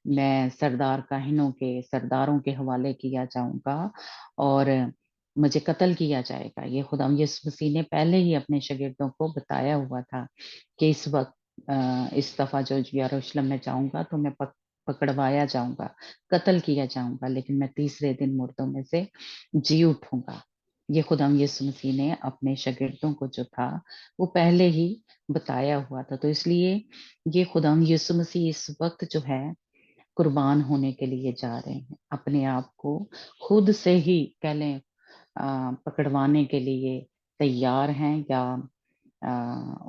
میں سرداروں کے حوالے کیا جاؤں گا، اور मुझे कत्ल किया जाएगा। ये खुदा यीशु मसीह ने पहले ही अपने शागिर्दों को बताया हुआ था कि इस वक्त इस दफ़ा जो यरूशलेम में जाऊंगा तो मैं पकड़वाया जाऊंगा, कत्ल किया जाऊंगा, लेकिन मैं तीसरे दिन मुर्दों में से जी उठूंगा। ये खुदा यीशु मसीह ने अपने शागिर्दों को जो था वो पहले ही बताया हुआ था। तो इसलिए ये खुदा यीशु मसीह इस वक्त जो है कुर्बान होने के लिए जा रहे हैं, अपने आप को खुद से ही कह लें पकड़वाने के लिए तैयार हैं, या अ,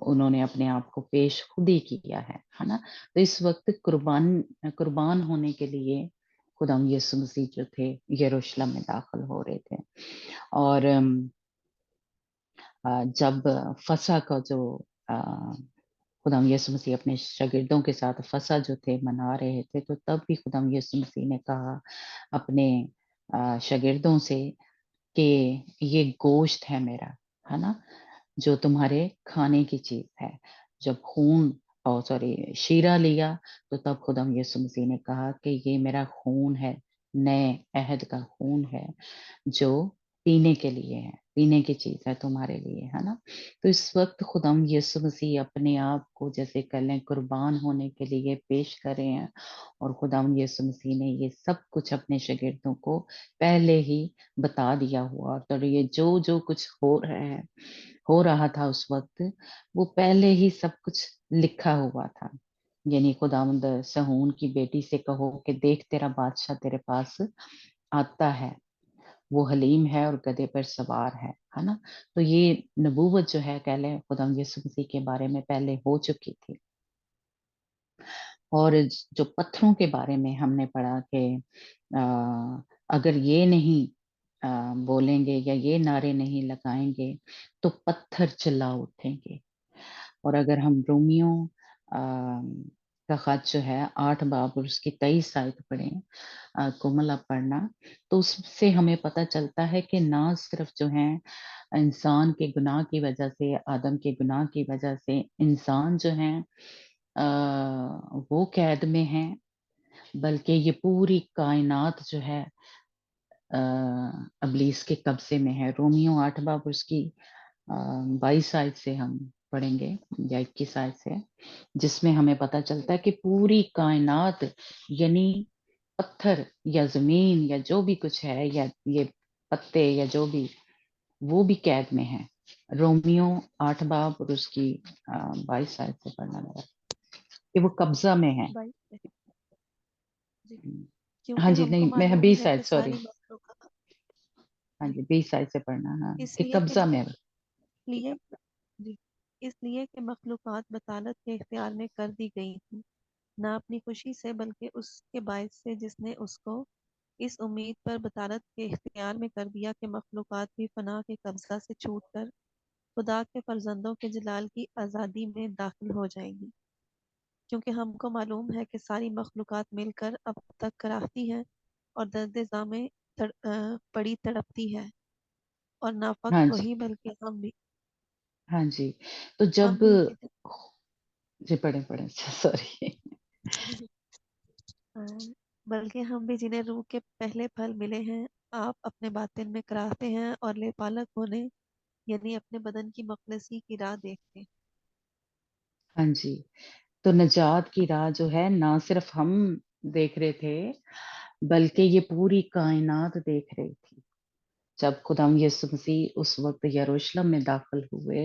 उन्होंने अपने आप को पेश खुद ही किया है ना। तो इस वक्त कुर्बान होने के लिए खुदा यीशु मसीह जो थे यरूशलेम में दाखिल हो रहे थे। और जब फसह का जो अ, खुदा यीशु मसीह अपने शागिर्दों के साथ फसह जो थे मना रहे थे, तो तब भी खुदा यीशु मसीह ने कहा अपने शागिर्दों से कि ये गोश्त है मेरा, है ना, जो तुम्हारे खाने की चीज है। जब खून और सॉरी शीरा लिया, तो तब खुदा यीशु मसीह ने कहा कि ये मेरा खून है, नए अहद का खून है, जो पीने के लिए है, पीने की चीज है तुम्हारे लिए, है ना। तो इस वक्त खुदाम यीशु मसीह अपने आप को जैसे कह लें कुर्बान होने के लिए पेश कर रहे हैं, और खुदाम यीशु मसीह ने ये सब कुछ अपने शागिर्दों को पहले ही बता दिया हुआ। और तो ये जो जो कुछ हो रहा था उस वक्त, वो पहले ही सब कुछ लिखा हुआ था। यानी खुदावंद सहून की बेटी से कहो कि देख तेरा बादशाह तेरे पास आता है, वो हलीम है और गधे पर सवार है ना। तो ये नबूवत जो है कह लें खुदा यीशु मसीह के बारे में पहले हो चुकी थी। और जो पत्थरों के बारे में हमने पढ़ा कि अगर ये नहीं बोलेंगे या ये नारे नहीं लगाएंगे तो पत्थर चिल्ला उठेंगे। और अगर हम रोमियो का खत जो है 8 बाब और उसकी 23 आयत पढ़ें, कोमल आप पढ़ना, तो उससे हमें पता चलता है कि ना सिर्फ जो है इंसान के गुनाह की वजह से, आदम के गुनाह की वजह से इंसान जो है वो कैद में है, बल्कि ये पूरी कायनात जो है अबलीस के कब्जे में है। रोमियो 8 बाब उसकी 22 आयत से हम पढ़ेंगे या 21 आयत से, जिसमें हमें पता चलता है कि पूरी कायनात यानी पत्थर या जमीन या जो भी कुछ है, या ये पत्ते या जो भी, वो भी कैद में है। रोमियो 8 बाब और उसकी 22 आयत से पढ़ना मेरा कि वो कब्जा में है। 22 से। जी, हाँ क्योंकि जी, हमको नहीं मैं मालूम 20 है आयत कि सॉरी, सारी मखलूक़ात हाँ जी, जी 20 आयत से पढ़ना, हाँ कि इसलिए कि कब्जा में है। लिए जी, इसलिए कि मखलूक़ात बतालत के इख्तियार में कर दी गई थी, ना अपनी खुशी से बल्कि उसके बायस से जिसने उसको इस उम्मीद पर बतालत के इख्तियार में कर दिया कि मखलूक़ात भी फना के कब्जा से छूटकर खुदा के फर्जंदों के जलाल की आज़ादी में दाखिल हो जाएंगी। क्योंकि हमको मालूम है कि सारी मखलूक़ात मिलकर अब तक कराहती है और दर्द में पड़ी तड़पती है, और ना हाँ फकत जी, वही बल्कि हाँ जी। तो जब हम भी जी पढ़े पढ़े सॉरी। अ, बल्कि हम भी जिन्हें रूह के पहले फल मिले हैं, आप अपने बातिन में कराहते हैं और ले पालक होने यानी अपने बदन की मखलसी की राह देखते हैं। हाँ जी, तो निजात की राह जो है ना सिर्फ हम देख रहे थे, बल्कि ये पूरी कायनात देख रही थी। जब खुदाम यीशु मसीह उस वक्त यरूशलेम में दाखिल हुए,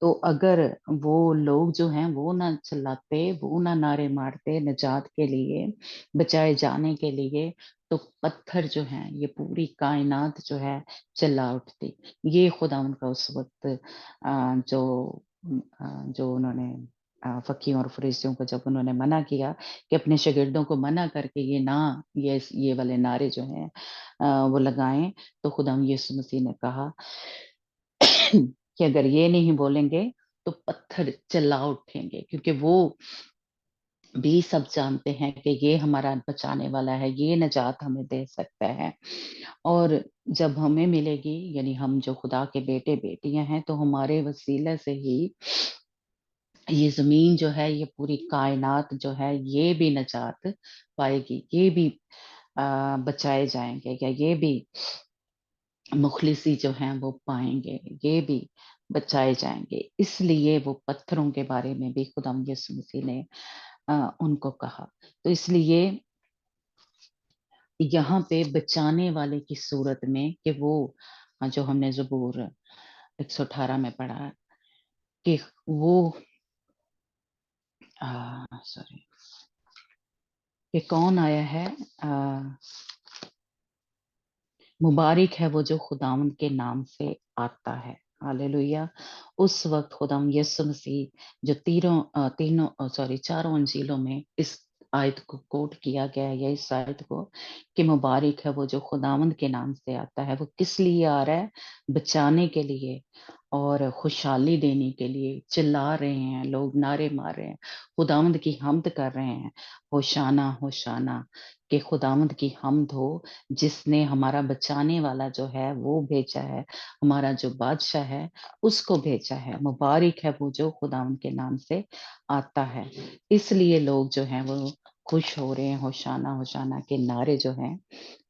तो अगर वो लोग जो हैं वो ना चिल्लाते, वो ना नारे मारते निजात के लिए, बचाए जाने के लिए, तो पत्थर जो हैं ये पूरी कायनात जो है चिल्ला उठती। ये खुदा उनका उस वक्त जो उन्होंने फकीरों और फरीसियों को जब उन्होंने मना किया कि अपने शागिर्दों को मना करके ये वाले नारे जो हैं वो लगाएं, तो खुदा यीशु मसीह ने कहा कि अगर ये नहीं बोलेंगे तो पत्थर चिल्ला उठेंगे, क्योंकि वो भी सब जानते हैं कि ये हमारा बचाने वाला है, ये निजात हमें दे सकता है। और जब हमें मिलेगी, यानी हम जो खुदा के बेटे बेटियां हैं, तो हमारे वसीले से ही ये जमीन जो है, ये पूरी कायनात जो है, ये भी निजात पाएगी, ये भी बचाए जाएंगे, या ये भी मुखलिसी जो हैं वो पाएंगे, ये भी बचाए जाएंगे। इसलिए वो पत्थरों के बारे में भी खुदा यीशु मसीह ने उनको कहा। तो इसलिए यहाँ पे बचाने वाले की सूरत में कि वो जो हमने ज़बूर 118 में पढ़ा कि वो सॉरी कि कौन आया है, मुबारक है वो जो खुदावंद के नाम से आता है। हालेलुया। उस वक्त खुदाम यीशु मसीह जो चारों अंजीलों में इस आयत को कोट किया गया है, या इस आयत को कि मुबारक है वो जो खुदावंद के नाम से आता है, वो किस लिए आ रहा है? बचाने के लिए और खुशहाली देने के लिए। चिल्ला रहे हैं लोग, नारे मार रहे हैं, खुदावंद की हम्द कर रहे हैं, होशाना होशाना, कि खुदावंद की हम्द हो जिसने हमारा बचाने वाला जो है वो भेजा है, हमारा जो बादशाह है उसको भेजा है। मुबारक है वो जो खुदावंद के नाम से आता है। इसलिए लोग जो हैं वो खुश हो रहे हैं, होशाना होशाना के नारे जो हैं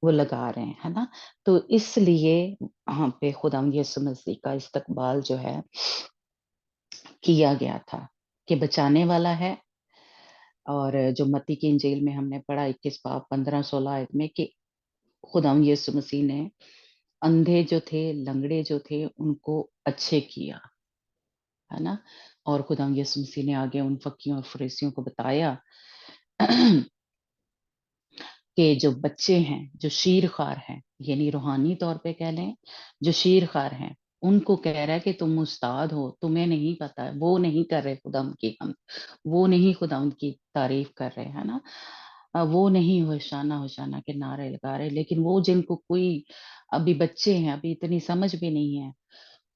वो लगा रहे हैं, है ना। तो इसलिए वहां पे खुदावंद यीशु मसीह का इस्तकबाल जो है किया गया था कि बचाने वाला है। और जो मत्ती की इंजील में हमने पढ़ा 21 बाब 15-16 आयत में कि खुदावंद यीशु मसीह ने अंधे जो थे, लंगड़े जो थे, उनको अच्छे किया, है ना। और खुदावंद यीशु मसीह ने आगे उन फकीरों और फरीसियों को बताया कि जो बच्चे हैं, जो शीरखार हैं, यानी रूहानी तौर पे कह लें, जो शीरखार हैं, उनको कह रहा है कि तुम उस्ताद हो, तुम्हें नहीं पता है। वो नहीं कर रहे खुदावंद की हम, वो नहीं खुदावंद की तारीफ कर रहे, है ना। वो नहीं होशाना होशाना के नारे लगा रहे, लेकिन वो जिनको कोई अभी बच्चे हैं, अभी इतनी समझ भी नहीं है,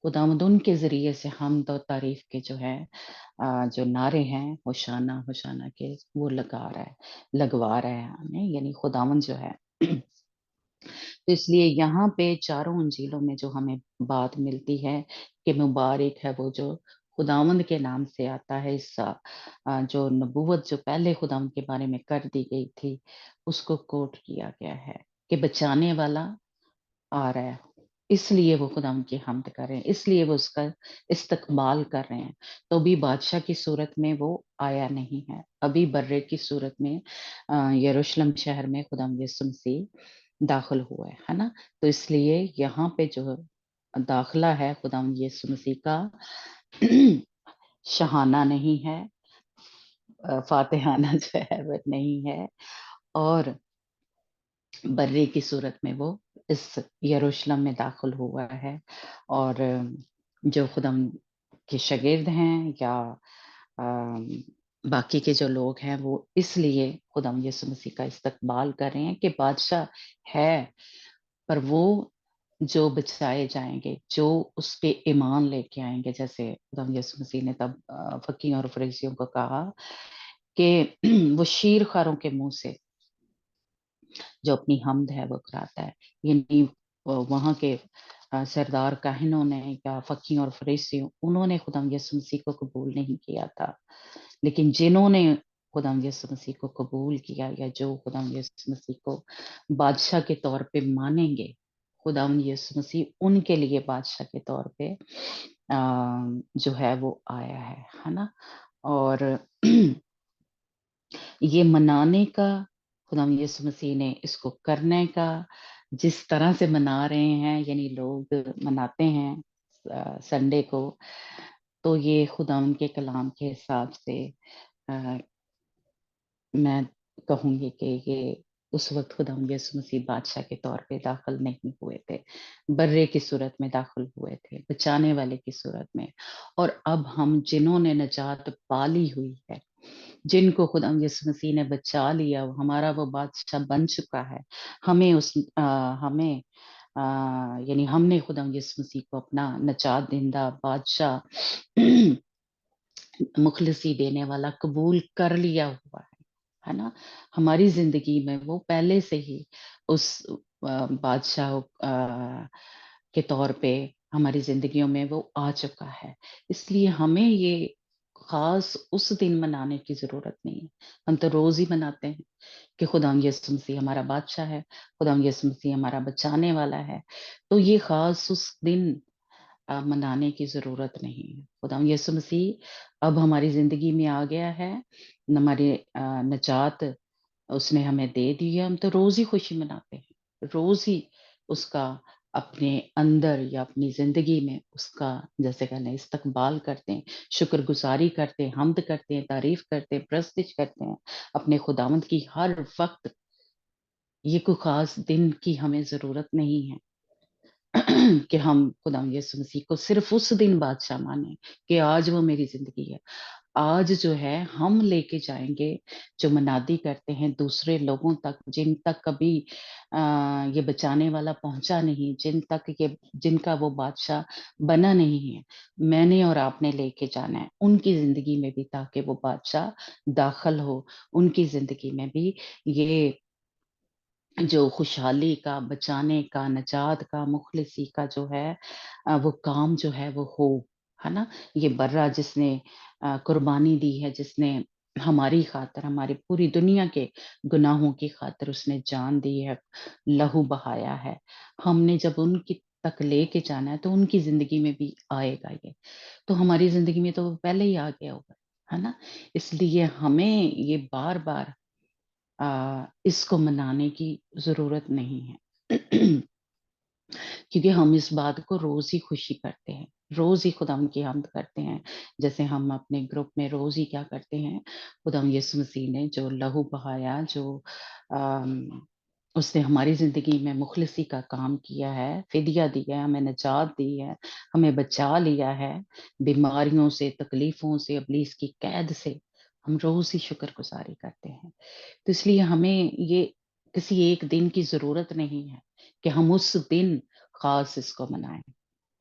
खुदावंद उनके जरिए से हम तो तारीफ के जो है जो नारे हैं होशाना होशाना के, वो लगा रहा है, लगवा रहा है हमें, यानी खुदावंद जो है। तो इसलिए यहाँ पे चारों अंजीलों में जो हमें बात मिलती है कि मुबारक है वो जो खुदावंद के नाम से आता है, इस जो नबूवत जो पहले खुदावंद के बारे में कर दी गई थी उसको कोट किया गया है कि बचाने वाला आ रहा है। इसलिए वो खुदावंद की हम्द कर रहे हैं, इसलिए वो उसका इस्तकबाल कर रहे हैं। तो अभी बादशाह की सूरत में वो आया नहीं है, अभी बर्रे की सूरत में यरूशलेम शहर में खुदावंद यीशु मसीह दाखिल हुआ है ना। तो इसलिए यहाँ पे जो दाखिला है खुदावंद यीशु मसीह का शहाना नहीं है, फातिहाना जो है वो नहीं है, और बर्रे की सूरत में वो इस यरूशलेम में दाखिल हुआ है। और जो खुदम के शागिर्द हैं या बाकी के जो लोग हैं वो इसलिए खुदम यीशु मसीह का इस्तकबाल कर रहे हैं कि बादशाह है, पर वो जो बचाए जाएंगे, जो उस पे ईमान लेके आएंगे, जैसे खुदम यीशु मसीह ने तब फकीर और फरीसियों को कहा कि वो शीर खारों के मुंह से जो अपनी हम्द है वो कराता है। यानी वहाँ के सरदार काहिनों ने या फकीर और फरीसियों, उन्होंने खुदाम यीशु मसीह को कबूल नहीं किया था, लेकिन जिन्होंने खुदाम यीशु मसीह को कबूल किया, या जो खुदाम यीशु मसीह को बादशाह के तौर पे मानेंगे, खुदाम यीशु मसीह उनके लिए बादशाह के तौर पे जो है वो आया है ना। और ये मनाने का, खुदाम यीशु मसीह ने इसको करने का, जिस तरह से मना रहे हैं, यानी लोग मनाते हैं संडे को, तो ये खुदाम के कलाम के हिसाब से अ, मैं कहूंगी कि ये उस वक्त खुदाम यीशु मसीह बादशाह के तौर पे दाखिल नहीं हुए थे, बर्रे की सूरत में दाखिल हुए थे, बचाने वाले की सूरत में। और अब हम जिन्होंने नजात पाली हुई है, जिनको खुदा यीशु मसीह ने बचा लिया, हमारा वो बादशाह बन चुका है, हमें हमें यानी हमने खुदा यीशु मसीह को अपना नजात देंदा बादशाह मुखलिसी देने वाला कबूल कर लिया हुआ है ना। हमारी जिंदगी में वो पहले से ही उस बादशाह के तौर पे हमारी जिंदगियों में वो आ चुका है। इसलिए हमें ये खास उस दिन मनाने की जरूरत नहीं है, हम तो रोज ही मनाते हैं कि खुदा यीशु मसीह हमारा बादशाह है, खुदा यीशु मसीह हमारा बचाने वाला है। तो ये खास उस दिन मनाने की जरूरत नहीं है। खुदा यीशु मसीह अब हमारी जिंदगी में आ गया है, हमारे नजात उसने हमें दे दी है, हम तो रोज ही खुशी मनाते हैं, रोज ही उसका अपने अंदर या अपनी जिंदगी में उसका जैसे कहना इस्तकबाल करते हैं, शुक्रगुजारी करते हैं, हमद करते हैं, तारीफ करते हैं, प्रस्तिश करते हैं अपने खुदावंद की हर वक्त। ये कोई खास दिन की हमें जरूरत नहीं है कि हम खुदा यीशु मसीह को सिर्फ उस दिन बादशाह माने कि आज वो मेरी जिंदगी है। आज जो है हम लेके जाएंगे, जो मनादी करते हैं दूसरे लोगों तक, जिन तक कभी ये बचाने वाला पहुंचा नहीं, जिनका वो बादशाह बना नहीं है, मैंने और आपने लेके जाना है उनकी जिंदगी में भी, ताकि वो बादशाह दाखिल हो उनकी जिंदगी में भी। ये जो खुशहाली का, बचाने का, नजात का, मुखलिसी का जो है वो काम जो है वो हो, है ना। ये बर्रा जिसने कुर्बानी दी है, जिसने हमारी खातर, हमारी पूरी दुनिया के गुनाहों की खातर उसने जान दी है, लहू बहाया है। हमने जब उनकी तक लेके जाना है तो उनकी जिंदगी में भी आएगा ये, तो हमारी जिंदगी में तो वो पहले ही आ गया होगा, है ना। इसलिए हमें ये बार बार इसको मनाने की जरूरत नहीं है क्योंकि हम इस बात को रोज ही खुशी करते हैं, रोज ही खुदा की हमद करते हैं। जैसे हम अपने ग्रुप में रोज ही क्या करते हैं, खुदा यीशु मसीह ने जो लहू बहाया, जो उसने हमारी जिंदगी में मुखलिसी का काम किया है, फिदिया दिया है, हमें निजात दी है, हमें बचा लिया है बीमारियों से, तकलीफों से, इब्लीस की कैद से। हम रोज ही शुक्रगुजारी करते हैं। तो इसलिए हमें ये किसी एक दिन की जरूरत नहीं है कि हम उस दिन खास इसको मनाएं,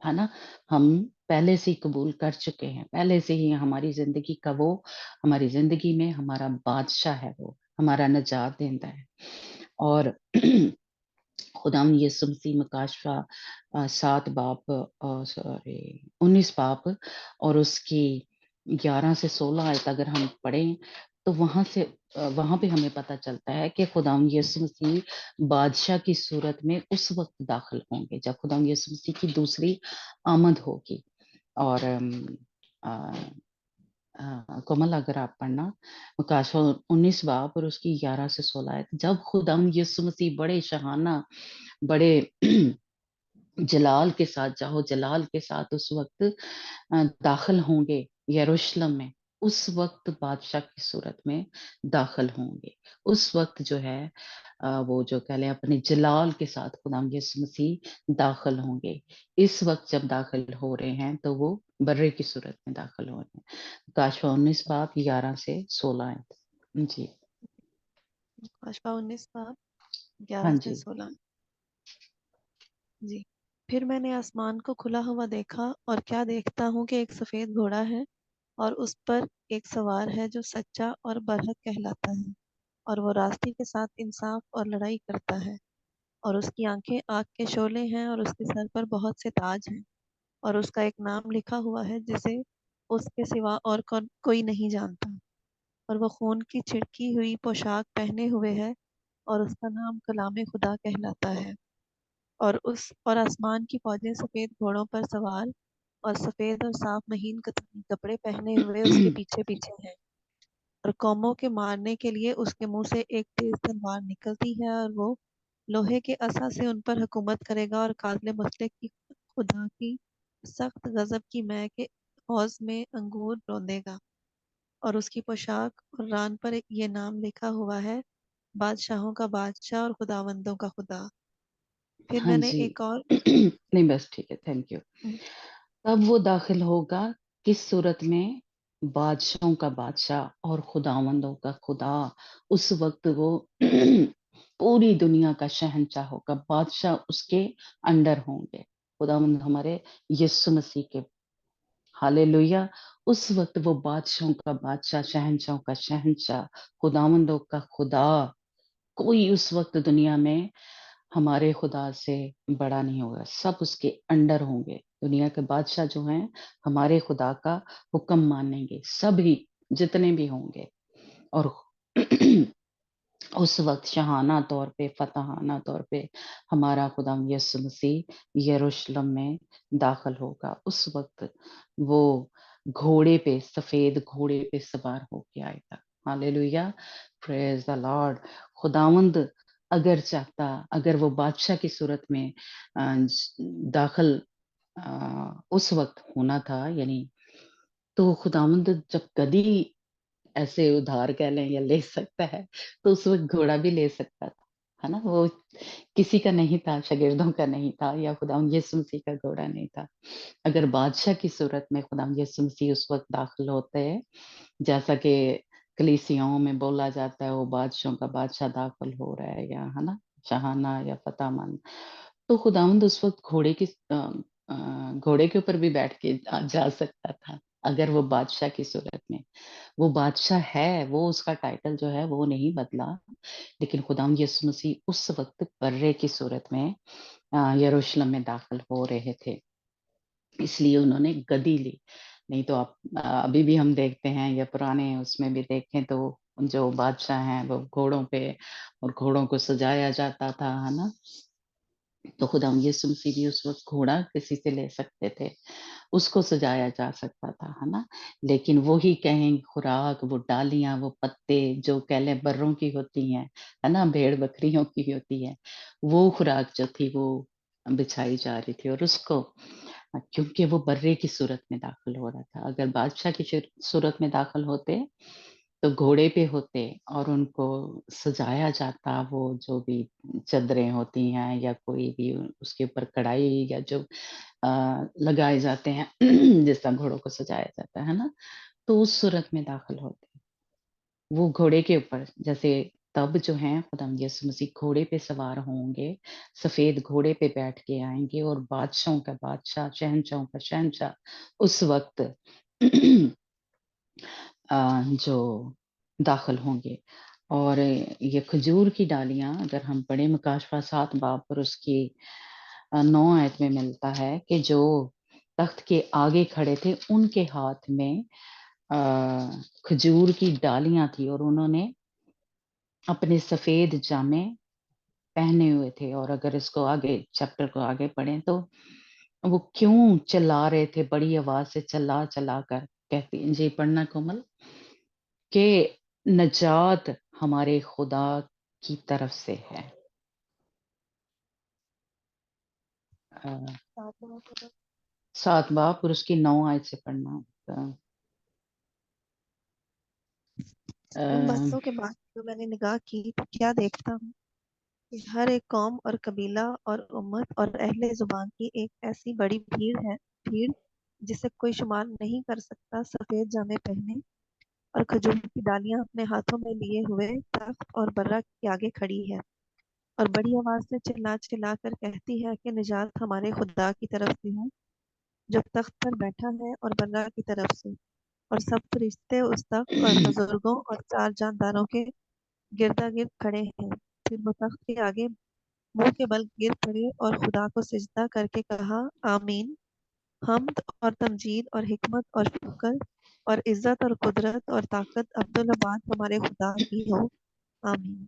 है ना। हम पहले से ही कबूल कर चुके हैं, पहले से ही हमारी जिंदगी का वो, हमारी जिंदगी में हमारा बादशाह है, वो हमारा निजात देता है। और खुदाम यीशु मसीह मकाशवा 7 बाब, सॉरी 19 बाब और उसकी 11 से 16 आयत अगर हम पढ़ें तो वहां पे हमें पता चलता है कि खुदाम यीशु मसीह बादशाह की सूरत में उस वक्त दाखिल होंगे जब खुदाम यीशु मसीह की दूसरी आमद होगी। और कोमल अगर आप पढ़ना मुकाशवा 19 बाब और उसकी 11 से 16 आयत, जब खुदाम यीशु मसीह बड़े शहाना, बड़े जलाल के साथ, जाहो जलाल के साथ उस वक्त दाखिल होंगे यरूशलेम में, उस वक्त बादशाह की सूरत में दाखिल होंगे। उस वक्त जो है वो जो कह लें अपने जलाल के साथ खुदा यीशु मसीह दाखिल होंगे। इस वक्त जब दाखिल हो रहे हैं तो वो बर्रे की सूरत में दाखिल हो रहे हैं। काशवा 19 बाब 11 से 16 है जी। काशवा 19 बाब हाँ 11 से जी। 16 जी। फिर मैंने आसमान को खुला हुआ देखा और क्या देखता हूँ कि एक सफेद घोड़ा है और उस पर एक सवार है जो सच्चा और बरहक कहलाता है, और वो रास्ते के साथ इंसाफ और लड़ाई करता है। और उसकी आंखें आग के शोले हैं और उसके सर पर बहुत से ताज हैं, और उसका एक नाम लिखा हुआ है जिसे उसके सिवा और कोई नहीं जानता। और वो खून की छिड़की हुई पोशाक पहने हुए है, और उसका नाम कलाम खुदा कहलाता है। और आसमान की फौजें सफेद घोड़ों पर सवार और सफेद और साफ महीन कपड़े पहने हुए उसके पीछे पीछे हैं। और कौमों के मारने के लिए उसके मुंह से एक तेज तलवार निकलती है, और वो लोहे के असा से उन पर हुकूमत करेगा, और कातिल मुतलक की खुदा की सख्त गजब की मैं के हौज में अंगूर रौंदेगा। और उसकी पोशाक और रान पर ये नाम लिखा हुआ है, बादशाहों का बादशाह और खुदावंदों का खुदा। फिर हाँ मैंने जी। एक और नहीं बस ठीक है, थैंक यू। तब वो दाखिल होगा किस सूरत में, बादशाहों का बादशाह और खुदावंदों का खुदा। उस वक्त वो पूरी दुनिया का शहंशाह होगा, बादशाह उसके अंडर होंगे, खुदावंद हमारे यीशु मसीह के। हालेलुया। उस वक्त वो बादशाहों का बादशाह, शहंशाहों का शहंशाह, खुदावंदों का खुदा, कोई उस वक्त दुनिया में ہمارے خدا سے بڑا نہیں ہوگا، سب اس کے انڈر ہوں گے. دنیا کے بادشاہ جو ہیں ہمارے خدا کا حکم مانیں گے، سبھی جتنے بھی ہوں گے. اور اس وقت شاہانہ طور پہ، فتحانہ طور پہ ہمارا خدا یسوع مسیح یروشلم میں داخل ہوگا. اس وقت وہ گھوڑے پہ، سفید گھوڑے پہ سوار ہو کے آئے گا. ہاللیلویا، پریز دا لارڈ. خداوند اگر چاہتا، اگر وہ بادشاہ کی صورت میں داخل اس وقت ہونا تھا، یعنی تو خداوند جب گدی ایسے ادھار کہہ لیں یا لے سکتا ہے تو اس وقت گھوڑا بھی لے سکتا تھا، ہے نا. وہ کسی کا نہیں تھا، شاگردوں کا نہیں تھا، یا خداوند یسوع مسیح کا گھوڑا نہیں تھا. اگر بادشاہ کی صورت میں خداوند یسوع مسیح اس وقت داخل ہوتے ہیں، جیسا کہ کلیسیاؤں میں بولا جاتا ہے وہ بادشاہوں کا بادشاہ داخل ہو رہا ہے، یا ہے نا شاہانہ یا فتح مند، تو خداوند اس وقت گھوڑے کے اوپر بھی بیٹھ کے جا سکتا تھا. اگر وہ بادشاہ کی صورت میں، وہ بادشاہ ہے، وہ اس کا ٹائٹل جو ہے وہ نہیں بدلا، لیکن خداوند یسوع مسیح اس وقت برے کی صورت میں یروشلم میں داخل ہو رہے تھے، اس لیے انہوں نے گدی لی. نہیں تو آپ ابھی بھی ہم دیکھتے ہیں، یا پرانے اس میں بھی دیکھیں تو جو بادشاہ ہیں وہ گھوڑوں پہ، اور گھوڑوں کو سجایا جاتا تھا، ہے نا. تو خداوند یسوع مسیح بھی اس وقت گھوڑا کسی سے لے سکتے تھے، اس کو سجایا جا سکتا تھا، ہے نا. لیکن وہی کہیں خوراک، وہ ڈالیاں، وہ پتے جو کہلے بروں کی ہوتی ہیں، ہے نا، بھیڑ بکریوں کی ہوتی ہے، وہ خوراک جو تھی وہ بچھائی جا رہی تھی. اور اس کو کیونکہ وہ برے کی صورت میں داخل ہو رہا تھا، اگر بادشاہ کی صورت میں داخل ہوتے تو گھوڑے پہ ہوتے اور ان کو سجایا جاتا، وہ جو بھی چادریں ہوتی ہیں یا کوئی بھی اس کے اوپر کڑھائی یا جو لگائے جاتے ہیں جس طرح گھوڑوں کو سجایا جاتا ہے نا، تو اس صورت میں داخل ہوتے وہ گھوڑے کے اوپر. جیسے تب جو ہیں خدا یسوع مسیح گھوڑے پہ سوار ہوں گے، سفید گھوڑے پہ بیٹھ کے آئیں گے، اور بادشاہوں کا بادشاہ، شہنشاہوں کا شہنشاہ اس وقت جو داخل ہوں گے. اور یہ کھجور کی ڈالیاں اگر ہم پڑھیں مکاشفہ 7 باب پر اس کی 9 آیت میں ملتا ہے کہ جو تخت کے آگے کھڑے تھے ان کے ہاتھ میں کھجور کی ڈالیاں تھی، اور انہوں نے اپنے سفید جامے پہنے ہوئے تھے. اور اگر اس کو آگے چیپٹر کو آگے پڑھیں تو وہ کیوں چلا رہے تھے بڑی آواز سے، چلا چلا کر کہتی. جی پڑھنا کومل. کہ نجات ہمارے خدا کی طرف سے ہے. 7 باب اور اس کی 9 آیت سے پڑھنا. ان باتوں کے بعد جو میں نے نگاہ کی تو کیا دیکھتا ہوں کہ ہر ایک قوم اور قبیلہ اور امت اور اہل زبان کی ایک ایسی بڑی بھیڑ جسے کوئی شمار نہیں کر سکتا، سفید جامے پہنے اور کھجور کی ڈالیاں اپنے ہاتھوں میں لیے ہوئے تخت اور برہ کے آگے کھڑی ہے، اور بڑی آواز سے چلا چلا کر کہتی ہے کہ نجات ہمارے خدا کی طرف سے ہے جو تخت پر بیٹھا ہے، اور برہ کی طرف سے. اور سب فرشتے اس تخت اور بزرگوں اور 4 جانداروں کے گردا گرد کھڑے ہیں. پھر وہ تخت کے آگے منہ کے بل گر پڑے اور خدا کو سجدہ کر کے کہا، آمین. حمد اور تمجید اور حکمت اور شکر اور عزت اور قدرت اور طاقت عبدالآباد ہمارے خدا کی ہو، آمین.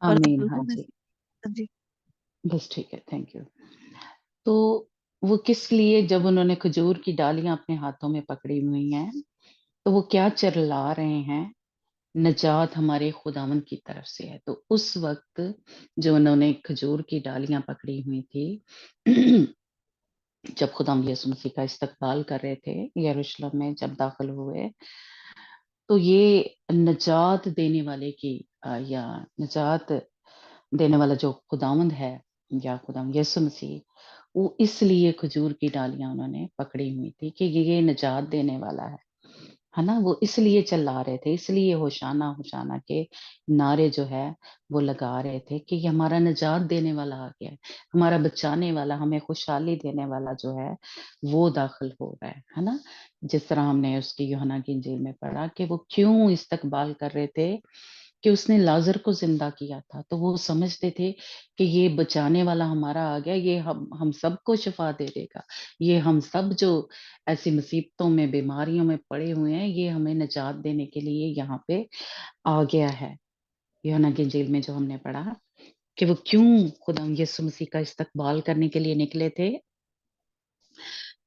اور آمین. ہاں بزرگوں میں جی، سے جی بس ٹھیک ہے، تھینک یو. تو وہ کس لیے جب انہوں نے کھجور کی ڈالیاں اپنے ہاتھوں میں پکڑی ہوئی ہیں تو وہ کیا چرلا رہے ہیں؟ نجات ہمارے خداوند کی طرف سے ہے. تو اس وقت جو انہوں نے کھجور کی ڈالیاں پکڑی ہوئی تھی جب خداوند یسوع مسیح کا استقبال کر رہے تھے یروشلم میں جب داخل ہوئے، تو یہ نجات دینے والے کی یا نجات دینے والا جو خداوند ہے یا خداوند یسوع مسیح، وہ اس لیے کھجور کی ڈالیاں انہوں نے پکڑی ہوئی تھی کہ یہ نجات دینے والا ہے نا. وہ اس لیے چلا رہے تھے، اس لیے ہوشانہ ہوشانہ کے نعرے جو ہے وہ لگا رہے تھے کہ یہ ہمارا نجات دینے والا آ گیا ہے، ہمارا بچانے والا، ہمیں خوشحالی دینے والا جو ہے وہ داخل ہو رہا ہے نا. جس طرح ہم نے اس کی یوحنا کی انجیل میں پڑھا کہ وہ کیوں استقبال کر رہے تھے کہ उसने लाजर को जिंदा किया था, तो वो समझते थे कि ये बचाने वाला हमारा आ गया, ये हम सबको शिफा दे देगा, ये हम सब जो ऐसी मुसीबतों में बीमारियों में पड़े हुए हैं, ये हमें निजात देने के लिए यहाँ पे आ गया है। यूहन्ना की इंजील में जो हमने पढ़ा कि वो क्यों खुदा यीशु मसीह का इस्तकबाल करने के लिए निकले थे,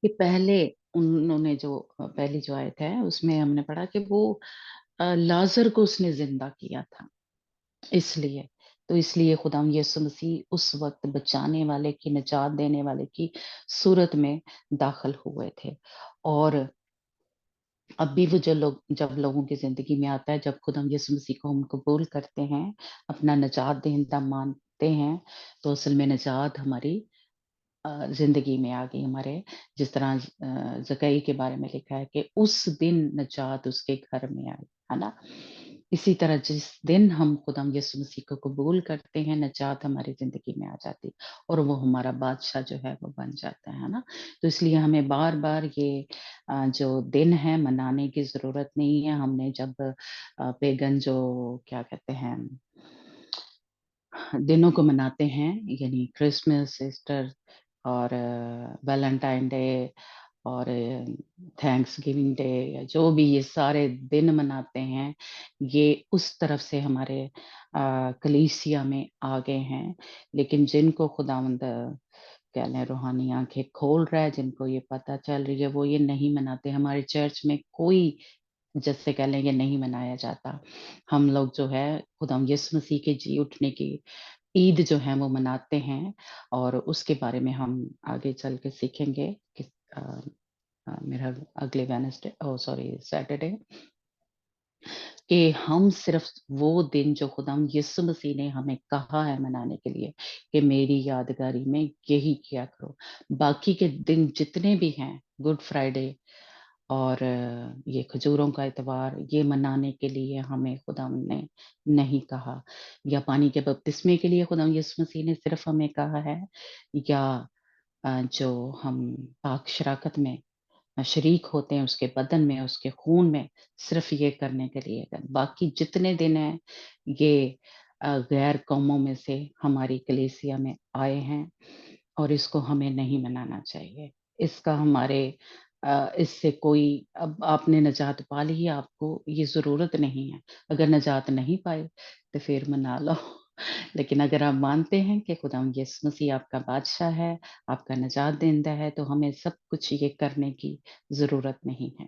कि पहले उन्होंने जो पहली जो आयत है उसमें हमने पढ़ा कि वो लाजर को उसने जिंदा किया था, इसलिए तो इसलिए खुदाम यीशु मसीह उस वक्त बचाने वाले की, निजात देने वाले की सूरत में दाखिल हुए थे। और अब भी वो जो लोग, जब लोगों की जिंदगी में आता है, जब खुदाम यीशु मसीह को हम कबूल करते हैं, अपना निजात दहिंदा मानते हैं, तो असल में निजात हमारी जिंदगी में आ गई हमारे। जिस तरह जकई के बारे में लिखा है कि उस दिन निजात उसके घर में आई, है ना। इसी तरह जिस दिन हम खुदाम यीशु मसीह को कबूल करते हैं, निजात हमारी जिंदगी में आ जाती और वो हमारा बादशाह जो है वो बन जाता है ना। तो इसलिए हमें बार बार ये जो दिन है मनाने की जरूरत नहीं है। हमने जब पेगन जो क्या कहते हैं दिनों को मनाते हैं, यानी क्रिसमस, ईस्टर और वैलेंटाइन डे और थैंक्स गिविंग डे, जो भी ये सारे दिन मनाते हैं, ये उस तरफ से हमारे कलीसिया में आ गए हैं। लेकिन जिनको खुदावंद कह लें रूहानी आंखें खोल रहा है, जिनको ये पता चल रही है, वो ये नहीं मनाते। हमारे चर्च में कोई, जैसे कह लें, ये नहीं मनाया जाता। हम लोग जो है खुदाम यीशु मसीह के जी उठने की ईद जो है वो मनाते हैं, और उसके बारे में हम आगे चल के सीखेंगे कि मेरा अगले वेडनेसडे, ओ सॉरी सैटरडे, कि हम सिर्फ वो दिन जो खुदाम यीशु मसीह ने हमें कहा है मनाने के लिए कि मेरी यादगारी में यही किया करो। बाकी के दिन जितने भी हैं, गुड फ्राइडे और ये खजूरों का इतवार, ये मनाने के लिए हमें खुदा ने नहीं कहा। या पानी के बपतिस्मे के लिए खुदा यीशु मसीह ने सिर्फ हमें कहा है, या जो हम पाक शराकत में शरीक होते हैं उसके बदन में, उसके खून में, सिर्फ ये करने के लिए। बाकी जितने दिन हैं ये गैर कौमों में से हमारी कलीसिया में आए हैं, और इसको हमें नहीं मनाना चाहिए। इसका हमारे इससे कोई, अब आपने निजात पा ली है, आपको ये ज़रूरत नहीं है। अगर निजात नहीं पाए तो फिर मना लो। लेकिन अगर आप मानते हैं कि खुदावंद यीशु मसीह आपका बादशाह है, आपका निजात देंदा है, तो हमें सब कुछ ये करने की ज़रूरत नहीं है।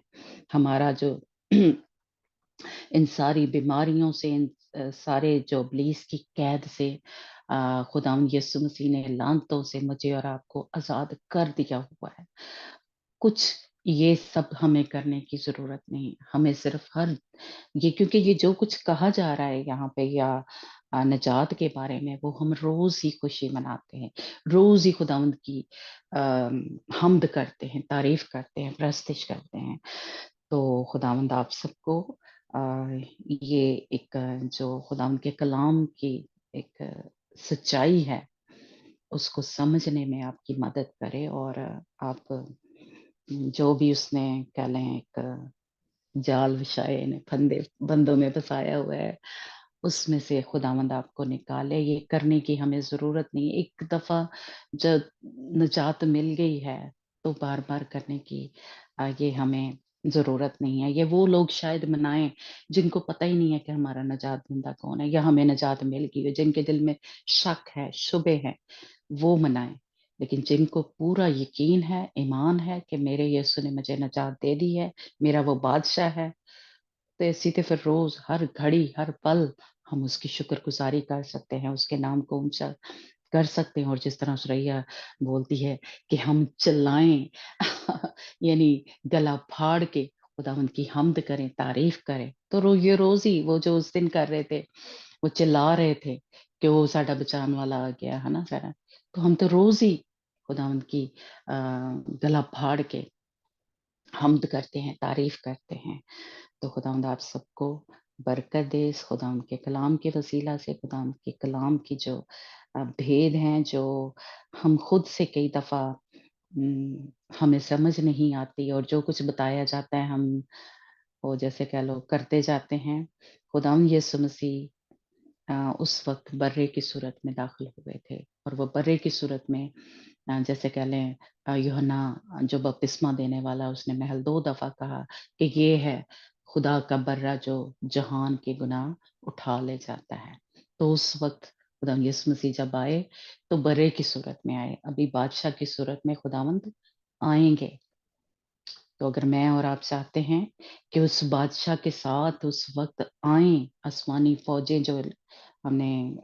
हमारा जो इन सारी बीमारियों से, इन सारे जो इब्लीस की कैद से खुदावंद यीशु मसीह ने लानतों से मुझे और आपको आज़ाद कर दिया हुआ है। कुछ ये सब हमें करने की ज़रूरत नहीं है। हमें सिर्फ ये, क्योंकि ये जो कुछ कहा जा रहा है यहाँ पे, या निजात के बारे में, वो हम रोज़ ही खुशी मनाते हैं। रोज़ ही खुदावंद की हम्द करते हैं, तारीफ़ करते हैं, प्रस्तुत करते हैं। तो खुदावंद आप सबको अ, ये एक जो खुदावंद के कलाम की एक सच्चाई है, उसको समझने में आपकी मदद करे, और आप जो भी उसने कह लें एक जाल बिछाए ने फंदे बंदों में फंसाया हुआ है, उसमें से खुदावंद आपको निकाले। ये करने की हमें ज़रूरत नहीं। एक दफ़ा जब निजात मिल गई है, तो बार-बार करने की ये हमें ज़रूरत नहीं है। ये वो लोग शायद मनाएँ जिनको पता ही नहीं है कि हमारा निजात दहिंदा कौन है, या हमें निजात मिल गई है। जिनके दिल में शक है, शुबे हैं, वो मनाएँ। लेकिन जिनको पूरा यकीन है, ईमान है कि मेरे यीशु ने मुझे निजात दे दी है, मेरा वो बादशाह है, तो ऐसी तो फिर रोज, हर घड़ी, हर पल हम उसकी शुक्रगुजारी कर सकते हैं, उसके नाम को ऊंचा कर सकते हैं। और जिस तरह सुरैया बोलती है कि हम चिल्लाएं यानी गला फाड़ के खुदावंद की हमद करें, तारीफ करें। तो ये रोज ही वो जो उस दिन कर रहे थे, वो चिल्ला रहे थे कि वो साडा बचाने वाला आ गया है ना सारा। तो हम तो रोज ही खुदावंद की गला फाड़ के हमद करते हैं, तारीफ करते हैं। तो खुदावंद आप सबको बरकत दे, इस खुदावंद के कलाम के वसीला से। खुदावंद के कलाम की जो भेद हैं, जो हम खुद से कई दफ़ा हमें समझ नहीं आती, और जो कुछ बताया जाता है हम वो जैसे कह लो करते जाते हैं। खुदावंद यीशु मसीह उस वक्त बर्रे की सूरत में दाखिल हुए थे, और वो बर्रे की सूरत में जैसे कह लें यूहन्ना जो बपतिस्मा देने वाला, उसने महज 2 दफ़ा कहा कि ये है खुदा का बर्रा जो जहान के गुनाह उठा ले जाता है। तो उस वक्त खुदा यीशु मसीह जब आए तो बर्रे की सूरत में आए, अभी बादशाह की सूरत में खुदावंद आएंगे। तो अगर मैं और आप चाहते हैं कि उस बादशाह के साथ उस वक्त आए आसमानी फौजें, जो हमने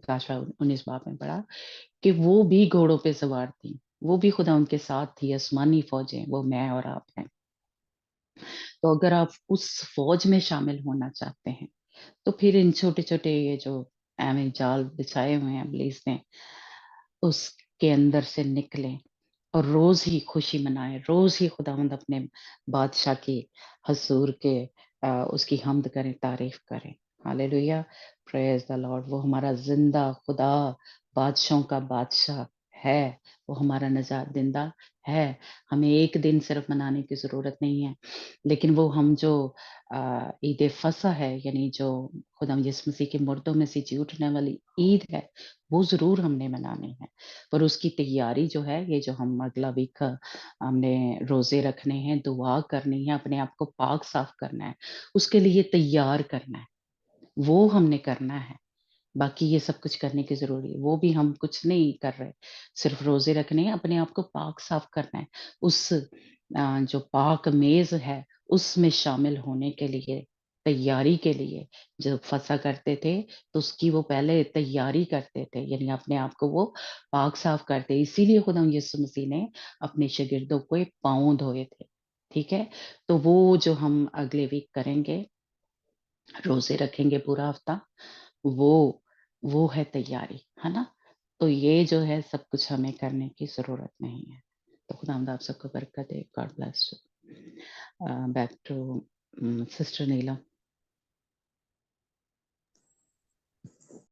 काशा 19 बाब में पढ़ा कि वो भी घोड़ों पे सवार थी, वो भी खुदा उनके साथ थी, आसमानी फौजें, वो मैं और आप हैं। तो अगर आप उस फौज में शामिल होना चाहते हैं, तो फिर इन छोटे-छोटे ये जो एवं जाल बिछाए हुए हैं इब्लीस ने, उसके अंदर से निकलें और रोज़ ही खुशी मनाएँ, रोज़ ही खुदावंद अपने बादशाह की हज़ूर के उसकी हम्द करें, तारीफ़ करें। हालेलुया! Praise the Lord. वो हमारा ज़िंदा खुदा, बादशाहों का बादशाह है, वो हमारा निजात देंदा है। हमें एक दिन सिर्फ़ मनाने की ज़रूरत नहीं है, लेकिन वो हम जो ईद फ़सह है, यानी जो खुदावंद यीशु मसीह के मुर्दों में से जी उठने वाली ईद है, वो ज़रूर हमने मनानी है। पर उसकी तैयारी जो है, ये जो हम अगला वीक हमने रोज़े रखने हैं, दुआ करनी है, अपने आप को पाक साफ करना है, उसके लिए तैयार करना है, वो हमने करना है। बाकी ये सब कुछ करने की ज़रूरी है, वो भी हम कुछ नहीं कर रहे, सिर्फ़ रोज़े रखने हैं, अपने आप को पाक साफ करना है। उस जो पाक मेज़ है, उसमें शामिल होने के लिए, तैयारी के लिए, जब फसह करते थे, तो उसकी वो पहले तैयारी करते थे, यानी अपने आप को वो पाक साफ करते। इसीलिए खुदा यीशु मसीह ने अपने शागिर्दों के पाँव धोए थे, ठीक है? तो वो जो हम अगले वीक करेंगे, रोज़े रखेंगे पूरा हफ़्ता, वो वो है तैयारी, है ना? तो ये जो है सब कुछ हमें करने की ज़रूरत नहीं है। तो खुदावंद आप सबको बरकत दे। God bless you. Back to sister Neelam.